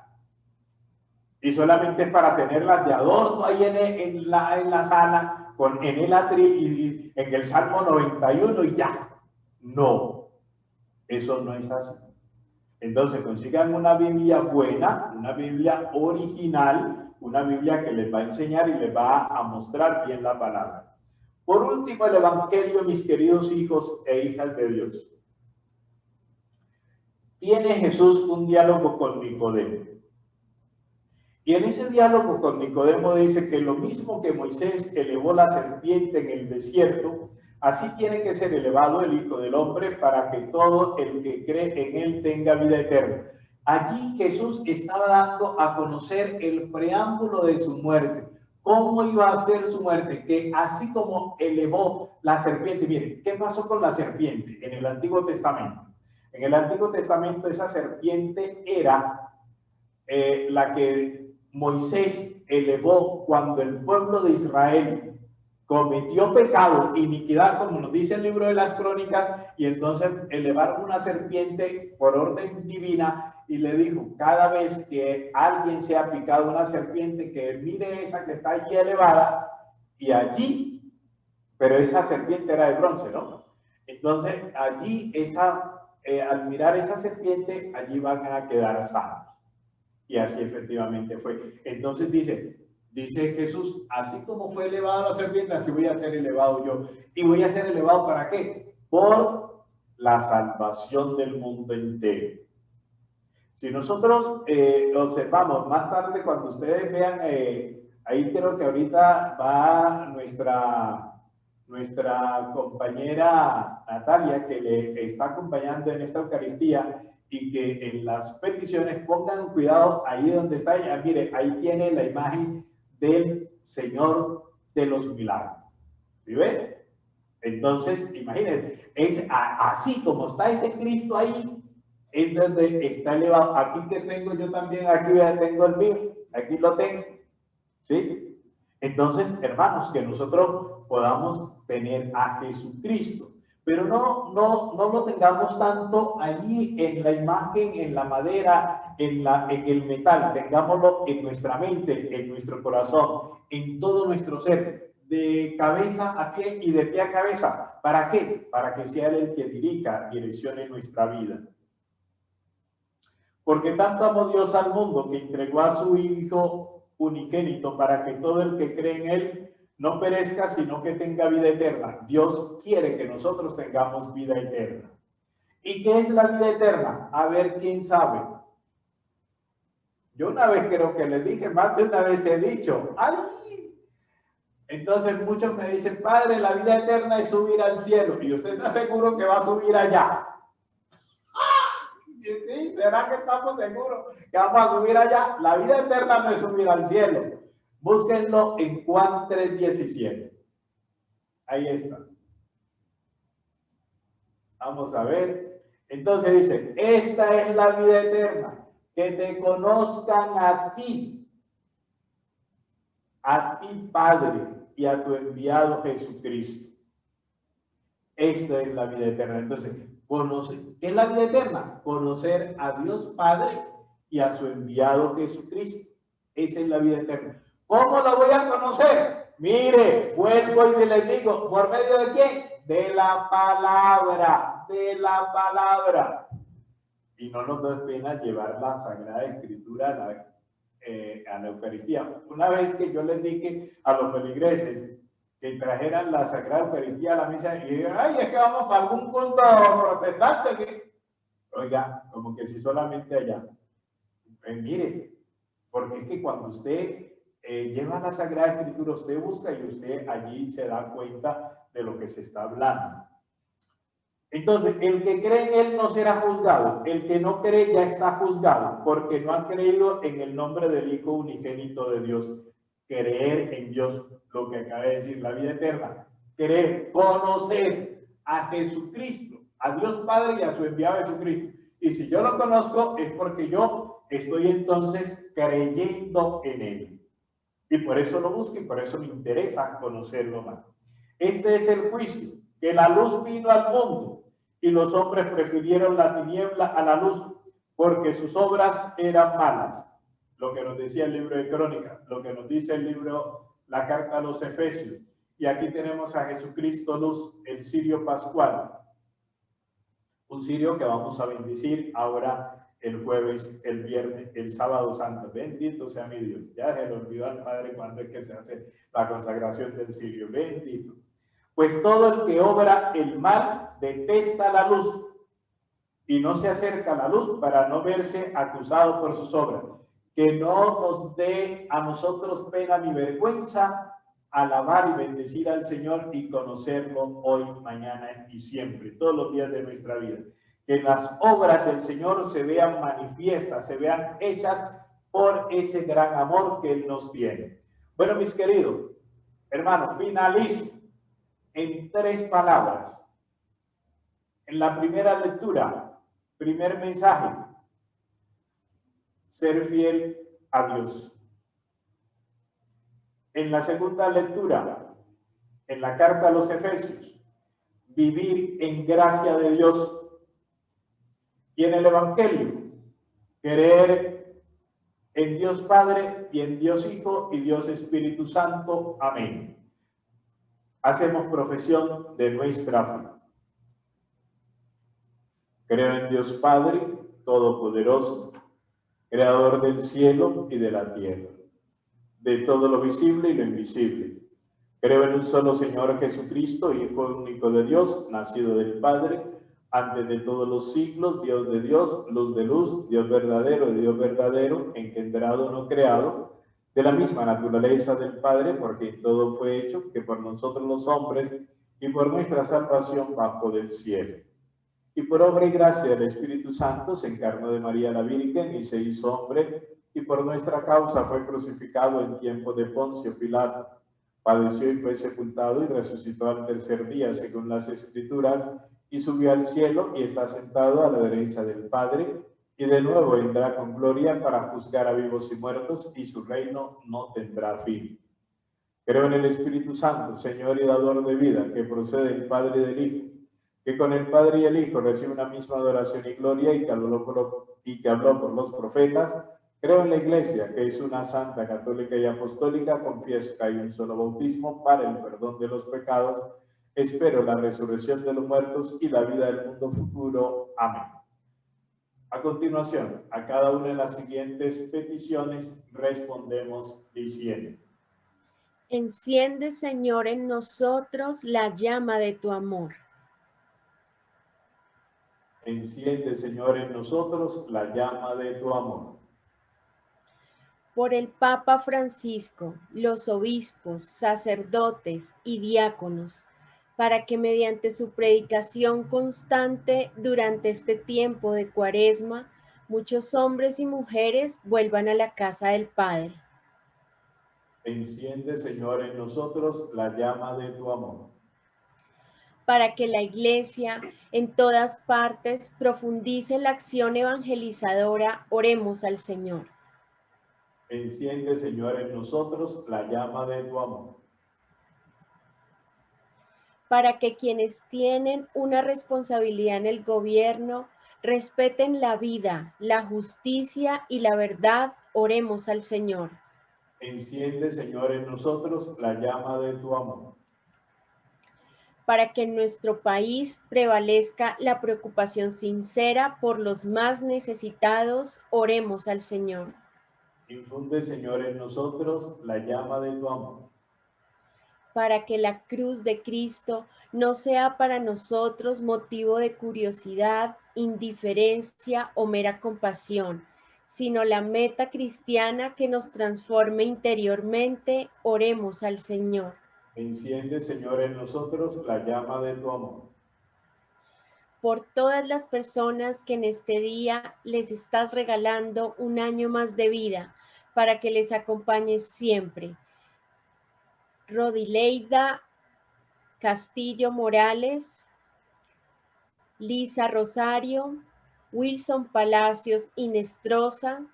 Y solamente es para tenerlas de adorno ahí en la sala, en el atril y en el Salmo 91 y ya. No, eso no es así. Entonces consigan una Biblia buena, una Biblia original, una Biblia que les va a enseñar y les va a mostrar bien la palabra. Por último, el Evangelio, mis queridos hijos e hijas de Dios. Tiene Jesús un diálogo con Nicodemo. Y en ese diálogo con Nicodemo dice que lo mismo que Moisés elevó la serpiente en el desierto, así tiene que ser elevado el Hijo del Hombre para que todo el que cree en él tenga vida eterna. Allí Jesús estaba dando a conocer el preámbulo de su muerte. ¿Cómo iba a ser su muerte? Que así como elevó la serpiente, miren, ¿qué pasó con la serpiente en el Antiguo Testamento? En el Antiguo Testamento esa serpiente era la que Moisés elevó cuando el pueblo de Israel cometió pecado, iniquidad, como nos dice el libro de las Crónicas, y entonces elevaron una serpiente por orden divina y le dijo, cada vez que alguien se ha picado una serpiente, que mire esa que está allí elevada, y allí, pero esa serpiente era de bronce, ¿no? Entonces allí al mirar esa serpiente, allí van a quedar sanos. Y así efectivamente fue. Entonces dice Jesús, así como fue elevado la serpiente, así voy a ser elevado yo. ¿Y voy a ser elevado para qué? Por la salvación del mundo entero. Si nosotros observamos más tarde, cuando ustedes vean, ahí creo que ahorita va nuestra compañera Natalia, que le está acompañando en esta Eucaristía, y que en las peticiones pongan cuidado ahí donde está ella. Mire, ahí tiene la imagen del Señor de los Milagros. ¿Sí ve? Entonces, imagínense, es así como está ese Cristo ahí, es donde está elevado. Aquí que tengo yo también, aquí tengo el mío, aquí lo tengo. ¿Sí? Entonces, hermanos, que nosotros podamos tener a Jesucristo. Pero no lo tengamos tanto allí en la imagen, en la madera, en el metal. Tengámoslo en nuestra mente, en nuestro corazón, en todo nuestro ser, de cabeza a pie y de pie a cabeza. ¿Para qué? Para que sea Él el que direccione nuestra vida. Porque tanto amó Dios al mundo que entregó a su Hijo unigénito para que todo el que cree en Él no perezca, sino que tenga vida eterna. Dios quiere que nosotros tengamos vida eterna. ¿Y qué es la vida eterna? A ver, ¿quién sabe? Yo una vez creo que les dije, más de una vez he dicho, ¡ay! Entonces muchos me dicen, Padre, la vida eterna es subir al cielo. Y usted está seguro que va a subir allá. ¿Sí? ¿Será que estamos seguros que vamos a subir allá? La vida eterna no es subir al cielo. Búsquenlo en Juan 3:17. Ahí está. Vamos a ver. Entonces dice, esta es la vida eterna, que te conozcan a ti, a ti, Padre, y a tu enviado Jesucristo. Esta es la vida eterna. Entonces, ¿qué es la vida eterna? Conocer a Dios Padre y a su enviado Jesucristo. Esa es la vida eterna. ¿Cómo la voy a conocer? Mire, vuelvo y les digo, ¿por medio de quién? De la palabra, de la palabra. Y no nos da pena llevar la Sagrada Escritura a la Eucaristía. Una vez que yo les dije a los feligreses que trajeran la Sagrada Eucaristía a la misa y dijeron, ay, es que vamos para algún culto protestante. ¿Qué? Oiga, como que si solamente allá. Mire, porque es que cuando usted lleva la Sagrada Escritura, usted busca y usted allí se da cuenta de lo que se está hablando. Entonces, el que cree en él no será juzgado. El que no cree ya está juzgado, porque no ha creído en el nombre del Hijo unigénito de Dios. Creer en Dios, lo que acaba de decir, la vida eterna. Creer, conocer a Jesucristo, a Dios Padre y a su enviado Jesucristo. Y si yo lo conozco es porque yo estoy entonces creyendo en él. Y por eso lo busco y por eso me interesa conocerlo más. Este es el juicio, que la luz vino al mundo y los hombres prefirieron la tiniebla a la luz porque sus obras eran malas. Lo que nos decía el libro de Crónicas, lo que nos dice el libro, la carta a los Efesios. Y aquí tenemos a Jesucristo Luz, el cirio pascual. Un cirio que vamos a bendecir ahora el jueves, el viernes, el sábado santo. Bendito sea mi Dios. Ya se le olvidó al Padre cuando es que se hace la consagración del cirio. Bendito. Pues todo el que obra el mal detesta la luz y no se acerca a la luz para no verse acusado por sus obras. Que no nos dé a nosotros pena ni vergüenza alabar y bendecir al Señor y conocerlo hoy, mañana y siempre, todos los días de nuestra vida. Que las obras del Señor se vean manifiestas, se vean hechas por ese gran amor que Él nos tiene. Bueno, mis queridos hermanos, finalizo en 3 palabras. En la primera lectura, primer mensaje, ser fiel a Dios. En la segunda lectura, en la carta a los Efesios, vivir en gracia de Dios. Y en el Evangelio, creer en Dios Padre y en Dios Hijo y Dios Espíritu Santo. Amén. Hacemos profesión de nuestra fe. Creo en Dios Padre Todopoderoso, Creador del cielo y de la tierra, de todo lo visible y lo invisible. Creo en un solo Señor Jesucristo, Hijo único de Dios, nacido del Padre, antes de todos los siglos, Dios de Dios, luz de luz, Dios verdadero de Dios verdadero, engendrado, no creado, de la misma naturaleza del Padre, porque todo fue hecho, que por nosotros los hombres y por nuestra salvación bajó del cielo. Y por obra y gracia del Espíritu Santo se encarnó de María la Virgen y se hizo hombre, y por nuestra causa fue crucificado en tiempo de Poncio Pilato. Padeció y fue sepultado y resucitó al tercer día, según las Escrituras, y subió al cielo y está sentado a la derecha del Padre, y de nuevo vendrá con gloria para juzgar a vivos y muertos, y su reino no tendrá fin. Creo en el Espíritu Santo, Señor y dador de vida, que procede del Padre y del Hijo, que con el Padre y el Hijo recibe una misma adoración y gloria, y que habló por los profetas. Creo en la Iglesia, que es una santa, católica y apostólica. Confieso que hay un solo bautismo para el perdón de los pecados. Espero la resurrección de los muertos y la vida del mundo futuro. Amén. A continuación, a cada una de las siguientes peticiones respondemos diciendo: Enciende, Señor, en nosotros la llama de tu amor. Enciende, Señor, en nosotros la llama de tu amor. Por el Papa Francisco, los obispos, sacerdotes y diáconos, para que mediante su predicación constante durante este tiempo de Cuaresma, muchos hombres y mujeres vuelvan a la casa del Padre. Enciende, Señor, en nosotros la llama de tu amor. Para que la Iglesia en todas partes profundice la acción evangelizadora, oremos al Señor. Enciende, Señor, en nosotros la llama de tu amor. Para que quienes tienen una responsabilidad en el gobierno respeten la vida, la justicia y la verdad, oremos al Señor. Enciende, Señor, en nosotros la llama de tu amor. Para que en nuestro país prevalezca la preocupación sincera por los más necesitados, oremos al Señor. Infunde, Señor, en nosotros la llama de tu amor. Para que la cruz de Cristo no sea para nosotros motivo de curiosidad, indiferencia o mera compasión, sino la meta cristiana que nos transforme interiormente, oremos al Señor. Enciende, Señor, en nosotros la llama de tu amor. Por todas las personas que en este día les estás regalando un año más de vida, para que les acompañes siempre. Rodileida Castillo Morales, Lisa Rosario, Wilson Palacios Inestrosa,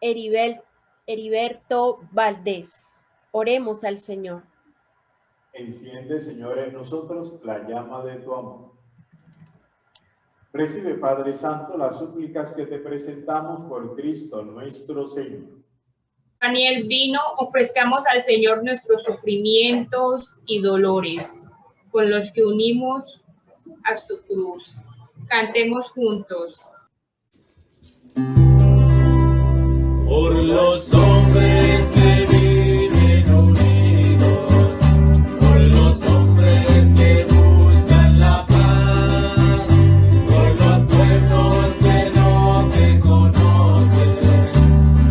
Heriberto Valdés. Oremos al Señor. Enciende, Señor, en nosotros la llama de tu amor. Recibe, Padre Santo, las súplicas que te presentamos por Cristo nuestro Señor. Daniel vino, ofrezcamos al Señor nuestros sufrimientos y dolores, con los que unimos a su cruz. Cantemos juntos. Por los hombres que viven unidos, por los hombres que buscan la paz, por los pueblos que no te conocen,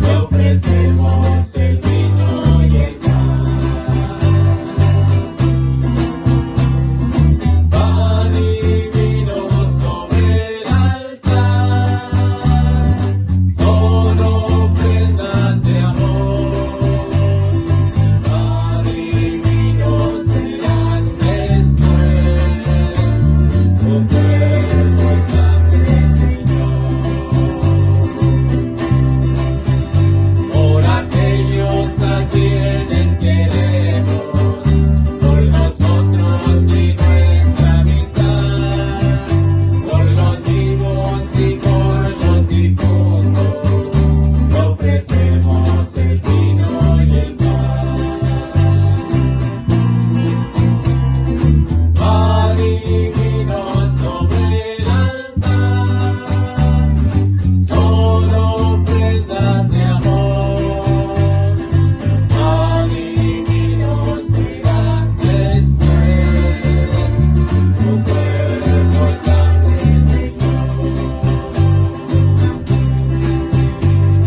te ofrecemos el vino y el pan. Pan y vino sobre el altar, solo prendas de amor. Pan y vino serán después, tu cuerpo y sangre, Señor. Por aquellos a quienes queremos, por nosotros y nuestra amistad, por los vivos y por los difuntos, te ofrecemos el vino y el pan. Pan y vino sobre el altar, solo prendas de amor. Pan y vino serán después, tu cuerpo y sangre, Señor.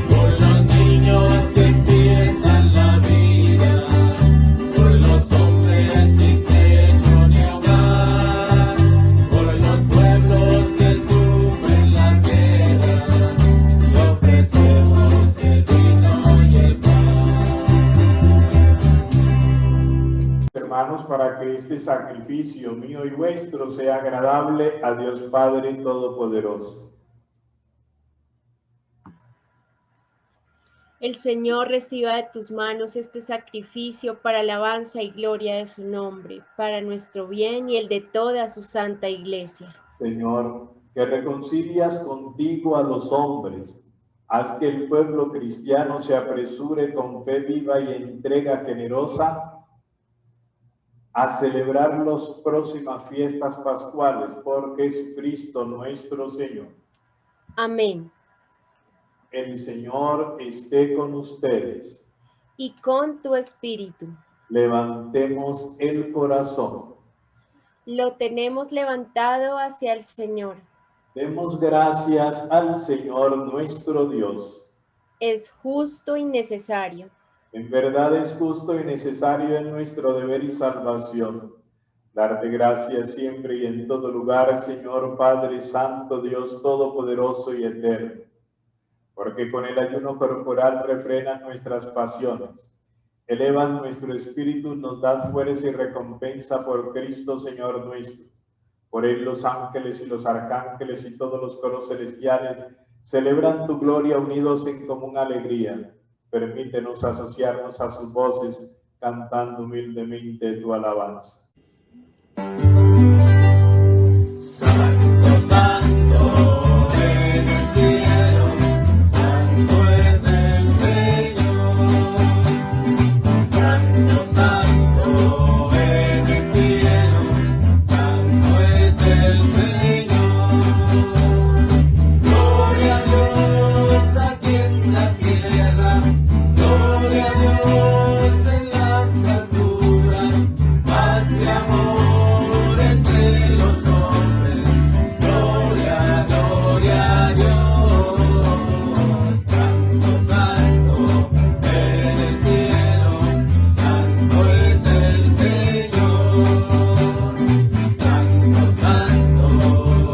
Por los niños que empiezan la vida, por los hombres sin techo ni hogar, por los pueblos que sufren la guerra, te ofrecemos el vino y el pan. Hermanos, para que este sacrificio mío y vuestro sea agradable a Dios Padre Todopoderoso. El Señor reciba de tus manos este sacrificio para alabanza y gloria de su nombre, para nuestro bien y el de toda su santa iglesia. Señor, que reconcilias contigo a los hombres, haz que el pueblo cristiano se apresure con fe viva y entrega generosa a celebrar las próximas fiestas pascuales por Jesucristo nuestro Señor. Amén. El Señor esté con ustedes. Y con tu espíritu. Levantemos el corazón. Lo tenemos levantado hacia el Señor. Demos gracias al Señor nuestro Dios. Es justo y necesario. En verdad es justo y necesario en nuestro deber y salvación. Darte gracias siempre y en todo lugar, Señor Padre Santo, Dios Todopoderoso y Eterno. Porque con el ayuno corporal refrenan nuestras pasiones, elevan nuestro espíritu, nos dan fuerza y recompensa por Cristo Señor nuestro. Por él los ángeles y los arcángeles y todos los coros celestiales celebran tu gloria unidos en común alegría. permítenos asociarnos a sus voces, cantando humildemente tu alabanza. Santo, santo en el cielo, santo es el Señor. Santo, santo en el cielo, santo es el Señor. Gloria a Dios aquí en la tierra, gloria a Dios en las alturas, paz y amor entre los hombres. Gloria, gloria a Dios. Santo, santo en el cielo, santo es el Señor. Santo, santo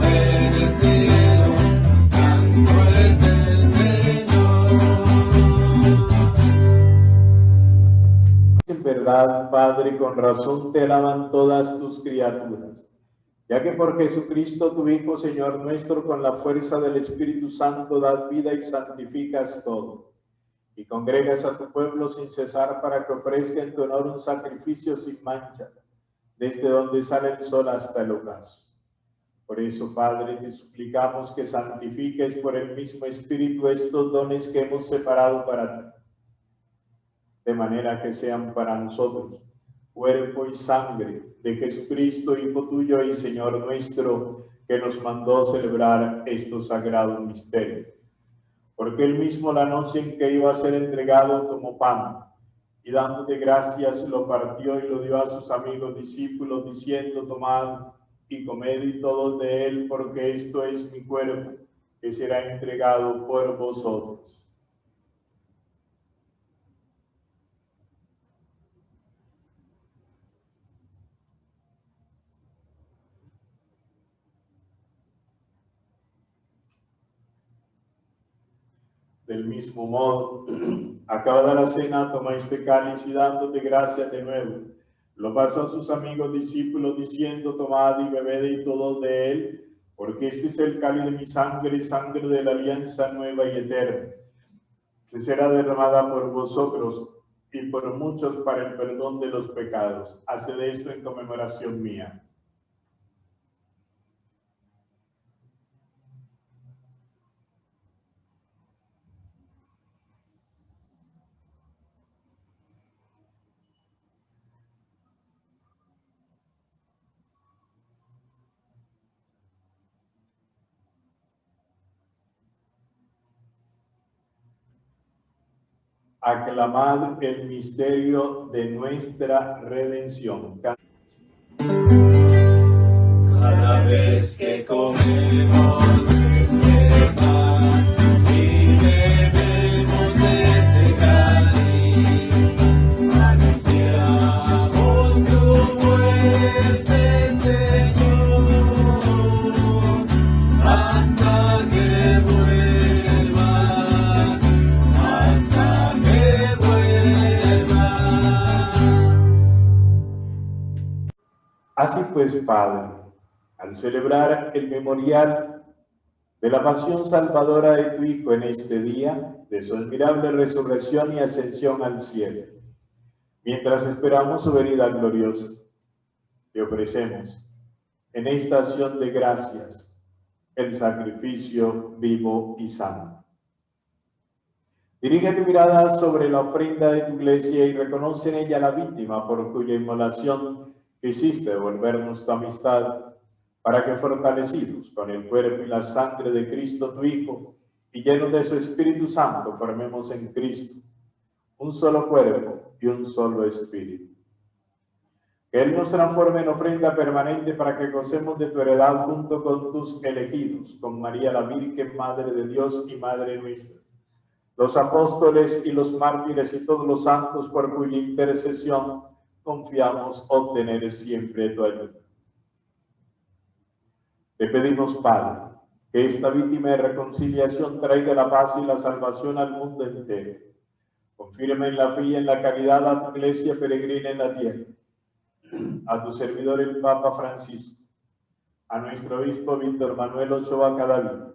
en el cielo, santo es el Señor. En verdad, Padre, con razón te alaban todas tus criaturas, ya que por Jesucristo tu Hijo, Señor nuestro, con la fuerza del Espíritu Santo das vida y santificas todo, y congregas a tu pueblo sin cesar para que ofrezca en tu honor un sacrificio sin mancha, desde donde sale el sol hasta el ocaso. Por eso, Padre, te suplicamos que santifiques por el mismo Espíritu estos dones que hemos separado para ti, de manera que sean para nosotros cuerpo y sangre de Jesucristo, Hijo tuyo y Señor nuestro, que nos mandó celebrar estos sagrados misterios. Porque él mismo, la noche en que iba a ser entregado, tomó pan, y dándote gracias lo partió y lo dio a sus amigos discípulos, diciendo: tomad y comed y todos de él, porque esto es mi cuerpo, que será entregado por vosotros. Del mismo modo, acabada la cena, toma este cáliz y dándote gracias de nuevo, lo pasó a sus amigos discípulos, diciendo: tomad y bebed y todos de él, porque este es el cáliz de mi sangre, sangre de la alianza nueva y eterna, que será derramada por vosotros y por muchos para el perdón de los pecados. Haced esto en conmemoración mía. Aclamad el misterio de nuestra redención. Cada vez que comemos este pan y bebemos de este cáliz, anunciamos tu muerte, Señor, hasta que vuelvas, hasta que vuelvas. Así pues, Padre, al celebrar el memorial de la pasión salvadora de tu Hijo en este día, de su admirable resurrección y ascensión al cielo, mientras esperamos su venida gloriosa, te ofrecemos en esta acción de gracias el sacrificio vivo y santo. Dirige tu mirada sobre la ofrenda de tu iglesia y reconoce en ella la víctima por cuya inmolación quisiste devolvernos tu amistad, para que fortalecidos con el cuerpo y la sangre de Cristo tu Hijo y llenos de su Espíritu Santo, formemos en Cristo un solo cuerpo y un solo espíritu. Que Él nos transforme en ofrenda permanente para que gocemos de tu heredad junto con tus elegidos, con María la Virgen, Madre de Dios y Madre nuestra, los apóstoles y los mártires y todos los santos, por cuya intercesión confiamos obtener siempre tu ayuda. Te pedimos, Padre, que esta víctima de reconciliación traiga la paz y la salvación al mundo entero. Confirma en la fe y en la caridad a tu iglesia peregrina en la tierra, a tu servidor el Papa Francisco, a nuestro obispo Víctor Manuel Ochoa Cadavid,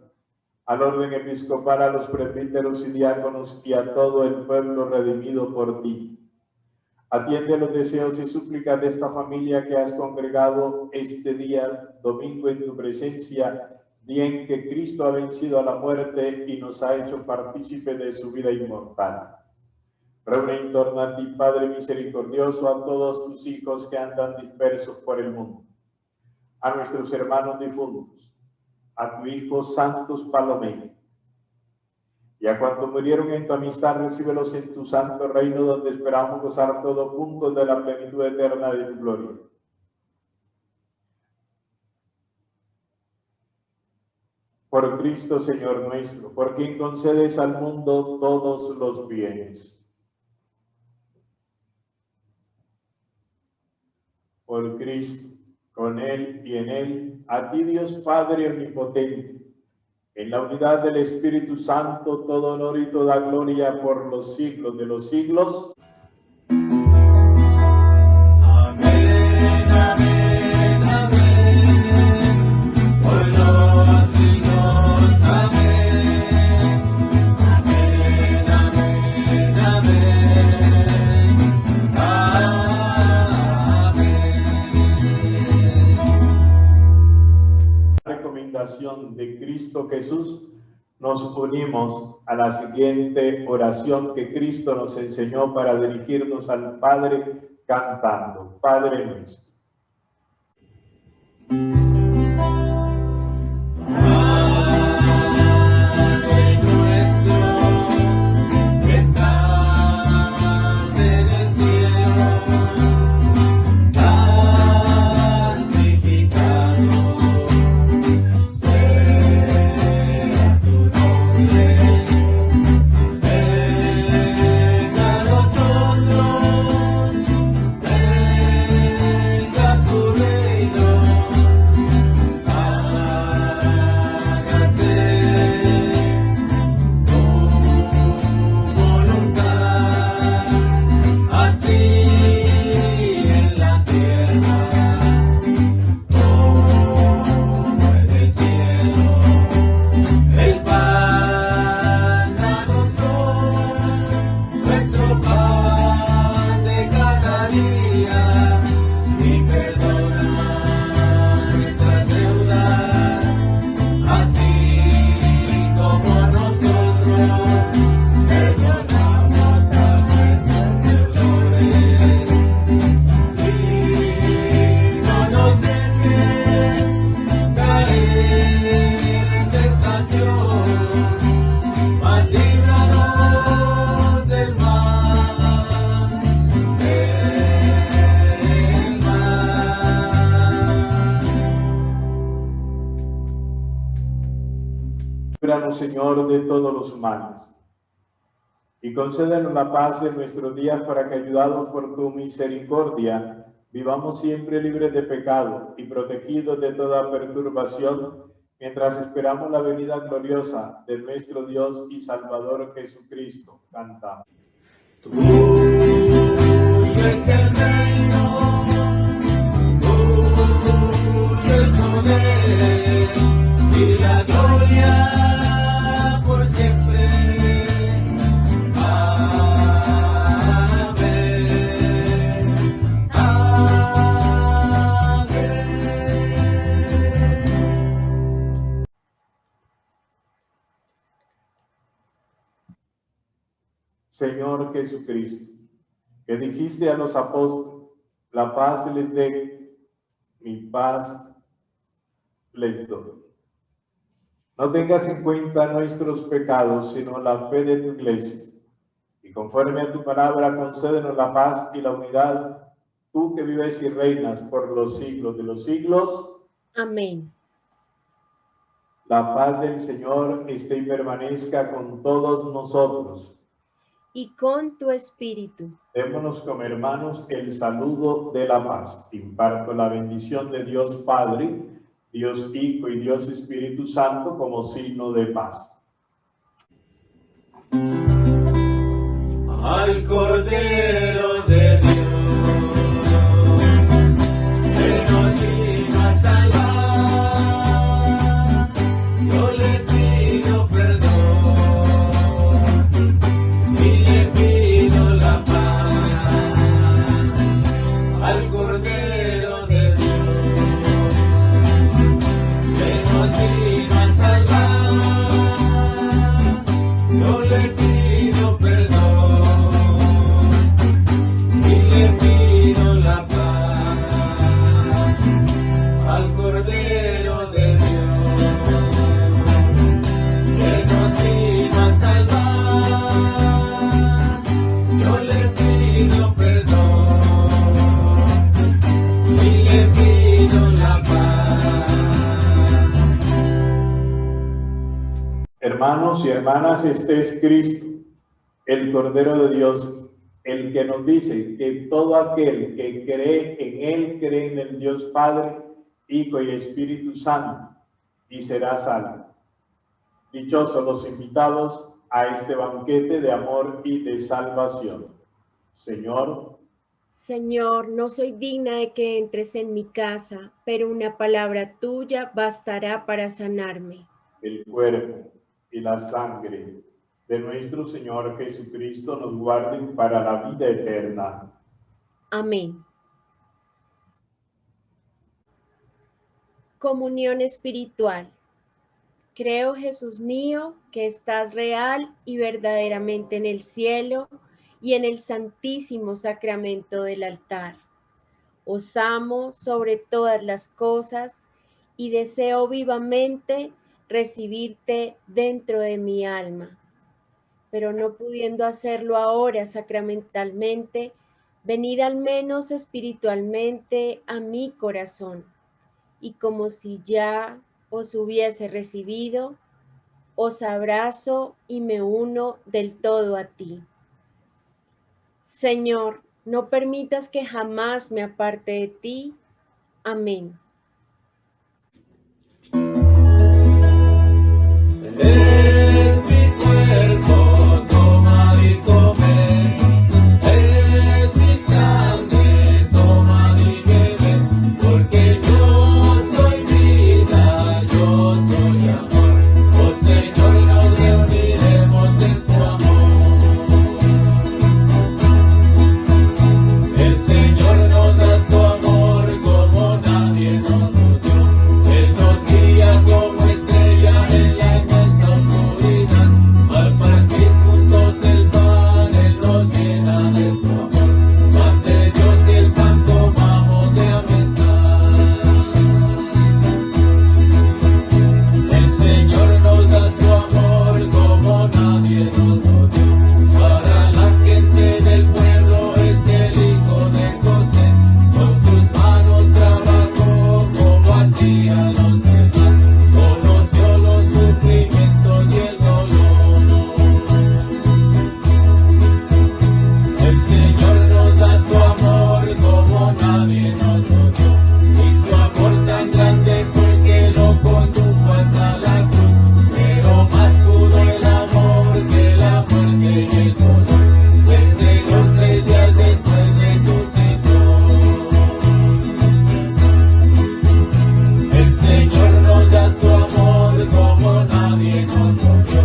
al orden episcopal, a los presbíteros y diáconos y a todo el pueblo redimido por ti. Atiende los deseos y súplicas de esta familia que has congregado este día, domingo, en tu presencia, día en que Cristo ha vencido a la muerte y nos ha hecho partícipe de su vida inmortal. Reúne en torno a ti, Padre misericordioso, a todos tus hijos que andan dispersos por el mundo, a nuestros hermanos difuntos, a tu Hijo Santos Palomé, y a cuantos murieron en tu amistad, recíbelos en tu santo reino, donde esperamos gozar todos juntos de la plenitud eterna de tu gloria. Por Cristo, Señor nuestro, por quien concedes al mundo todos los bienes. Por Cristo, con Él y en Él, a ti Dios Padre omnipotente, en la unidad del Espíritu Santo, todo honor y toda gloria por los siglos de los siglos. Amén, amén, amén. Por los siglos, amén. Amén, amén, amén. Amén. Recomendación de Cristo Jesús, nos unimos a la siguiente oración que Cristo nos enseñó para dirigirnos al Padre cantando: Padre nuestro. Líbranos, Señor, de todos los males, y concédenos la paz en nuestros días, para que, ayudados por tu misericordia, vivamos siempre libres de pecado y protegidos de toda perturbación, mientras esperamos la venida gloriosa de nuestro Dios y Salvador Jesucristo. Cantamos. Tuyo es el reino, tuyo el poder y la gloria por siempre. Amén. Amén. Señor Jesucristo, que dijiste a los apóstoles: la paz les dé, mi paz les doy. No tengas en cuenta nuestros pecados, sino la fe de tu iglesia. Y conforme a tu palabra, concédenos la paz y la unidad, tú que vives y reinas por los siglos de los siglos. Amén. La paz del Señor esté y permanezca con todos nosotros. Y con tu espíritu. Démonos como hermanos el saludo de la paz. Imparto la bendición de Dios Padre, Dios Hijo y Dios Espíritu Santo como signo de paz. Al Cordero de Dios, que nos vino a salvar, yo le pido al Cordero de Dios, que nos vino a salvar. Yo le pido perdón y le pido la paz. Hermanos y hermanas, este es Cristo, el Cordero de Dios, el que nos dice que todo aquel que cree en Él, cree en el Dios Padre, Hijo y Espíritu Santo, y será salvo. Dichosos los invitados a este banquete de amor y de salvación. Señor, Señor, no soy digna de que entres en mi casa, pero una palabra tuya bastará para sanarme. el cuerpo y la sangre de nuestro Señor Jesucristo nos guarden para la vida eterna. Amén. Comunión espiritual. Creo, Jesús mío, que estás real y verdaderamente en el cielo y en el santísimo sacramento del altar. Os amo sobre todas las cosas y deseo vivamente recibirte dentro de mi alma. Pero no pudiendo hacerlo ahora sacramentalmente, venid al menos espiritualmente a mi corazón, y como si ya os hubiese recibido, os abrazo y me uno del todo a ti. Señor, no permitas que jamás me aparte de ti. Amén. Es mi cuerpo, toma y come. Es mi sangre, toma y bebe. Porque yo soy vida, yo soy amor. Oh Señor, nos reuniremos en tu amor. El Señor nos da su amor como nadie nos lo dio. Él nos guía como estrella en la inmensa oscuridad. Al partir juntos el pan, Él nos llena de su amor. Pan de Dios y el pan tomamos de amistad. El Señor nos da su amor como nadie nos lo dio. Para la gente del pueblo es el hijo de José. Con sus manos trabajó como hacía los demás. Conoció los sufrimientos y el dolor. El Señor nos da su amor como nadie nos lo dio. Y su amor tan grande fue que lo condujo hasta la cruz. Pero más pudo el amor que la muerte y el dolor. El Señor 3 días después resucitó. El Señor nos da su amor como nadie nos lo dio.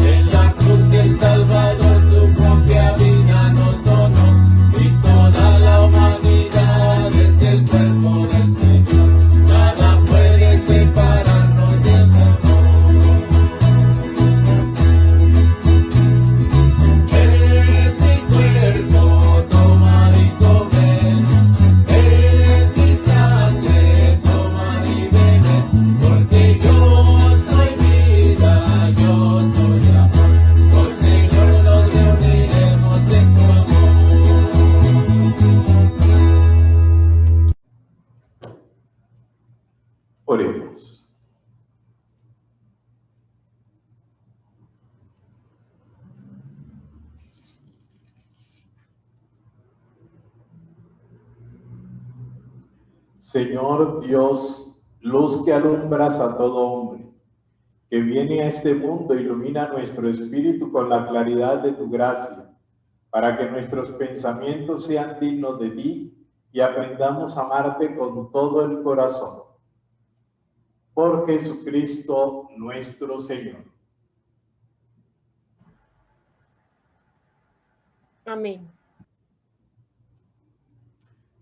En la cruz el Salvador su propia vida nos donó. Y toda la humanidad es el cuerpo del Señor. Nada puede separarnos de su amor. Es mi cuerpo, toma y come. Es mi sangre, toma y bebe. Porque yo soy vida, yo soy amor. Oh Señor, nos reuniremos en tu amor. Oremos. Señor Dios, luz que alumbras a todo hombre, que viene a este mundo, ilumina nuestro espíritu con la claridad de tu gracia, para que nuestros pensamientos sean dignos de ti y aprendamos a amarte con todo el corazón. Por Jesucristo nuestro Señor. Amén.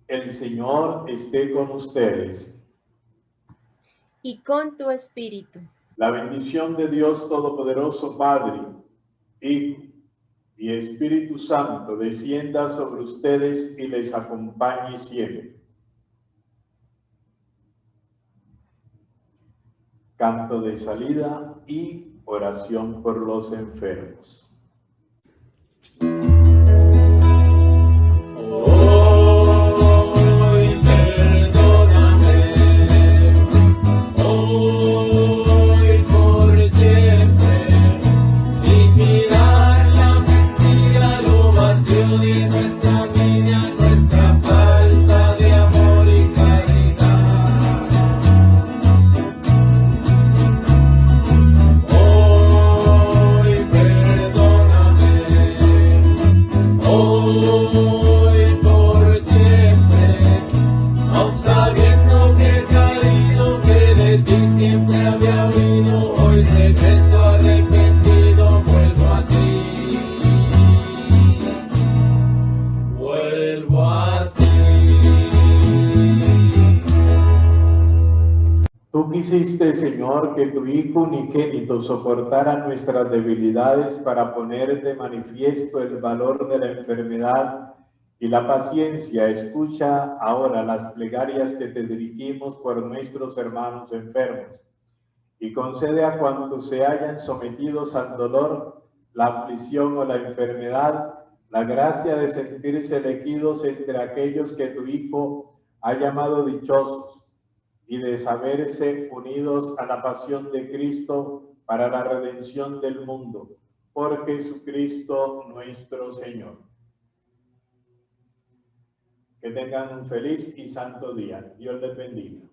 El Señor esté con ustedes. Y con tu espíritu. La bendición de Dios Todopoderoso, Padre, Hijo y Espíritu Santo, descienda sobre ustedes y les acompañe siempre. canto de salida y oración por los enfermos. Hoy perdóname, hoy por siempre, liquidar la mentira, lo vacío de nuestra vida, nuestra falta de amor y caridad. Hoy perdóname, hoy por siempre, aun sabiendo que he caído, que de ti siempre había habido, hoy regreso arrepentido, vuelvo a ti, vuelvo a ti. Tú quisiste, Señor, que tu Hijo unigénito soportara nuestras debilidades para poner de manifiesto el valor de la enfermedad y la paciencia. Escucha ahora las plegarias que te dirigimos por nuestros hermanos enfermos y concede a cuantos se hayan sometidos al dolor, la aflicción o la enfermedad, la gracia de sentirse elegidos entre aquellos que tu Hijo ha llamado dichosos y de saberse unidos a la pasión de Cristo para la redención del mundo. Por Jesucristo nuestro Señor. Que tengan un feliz y santo día. Dios les bendiga.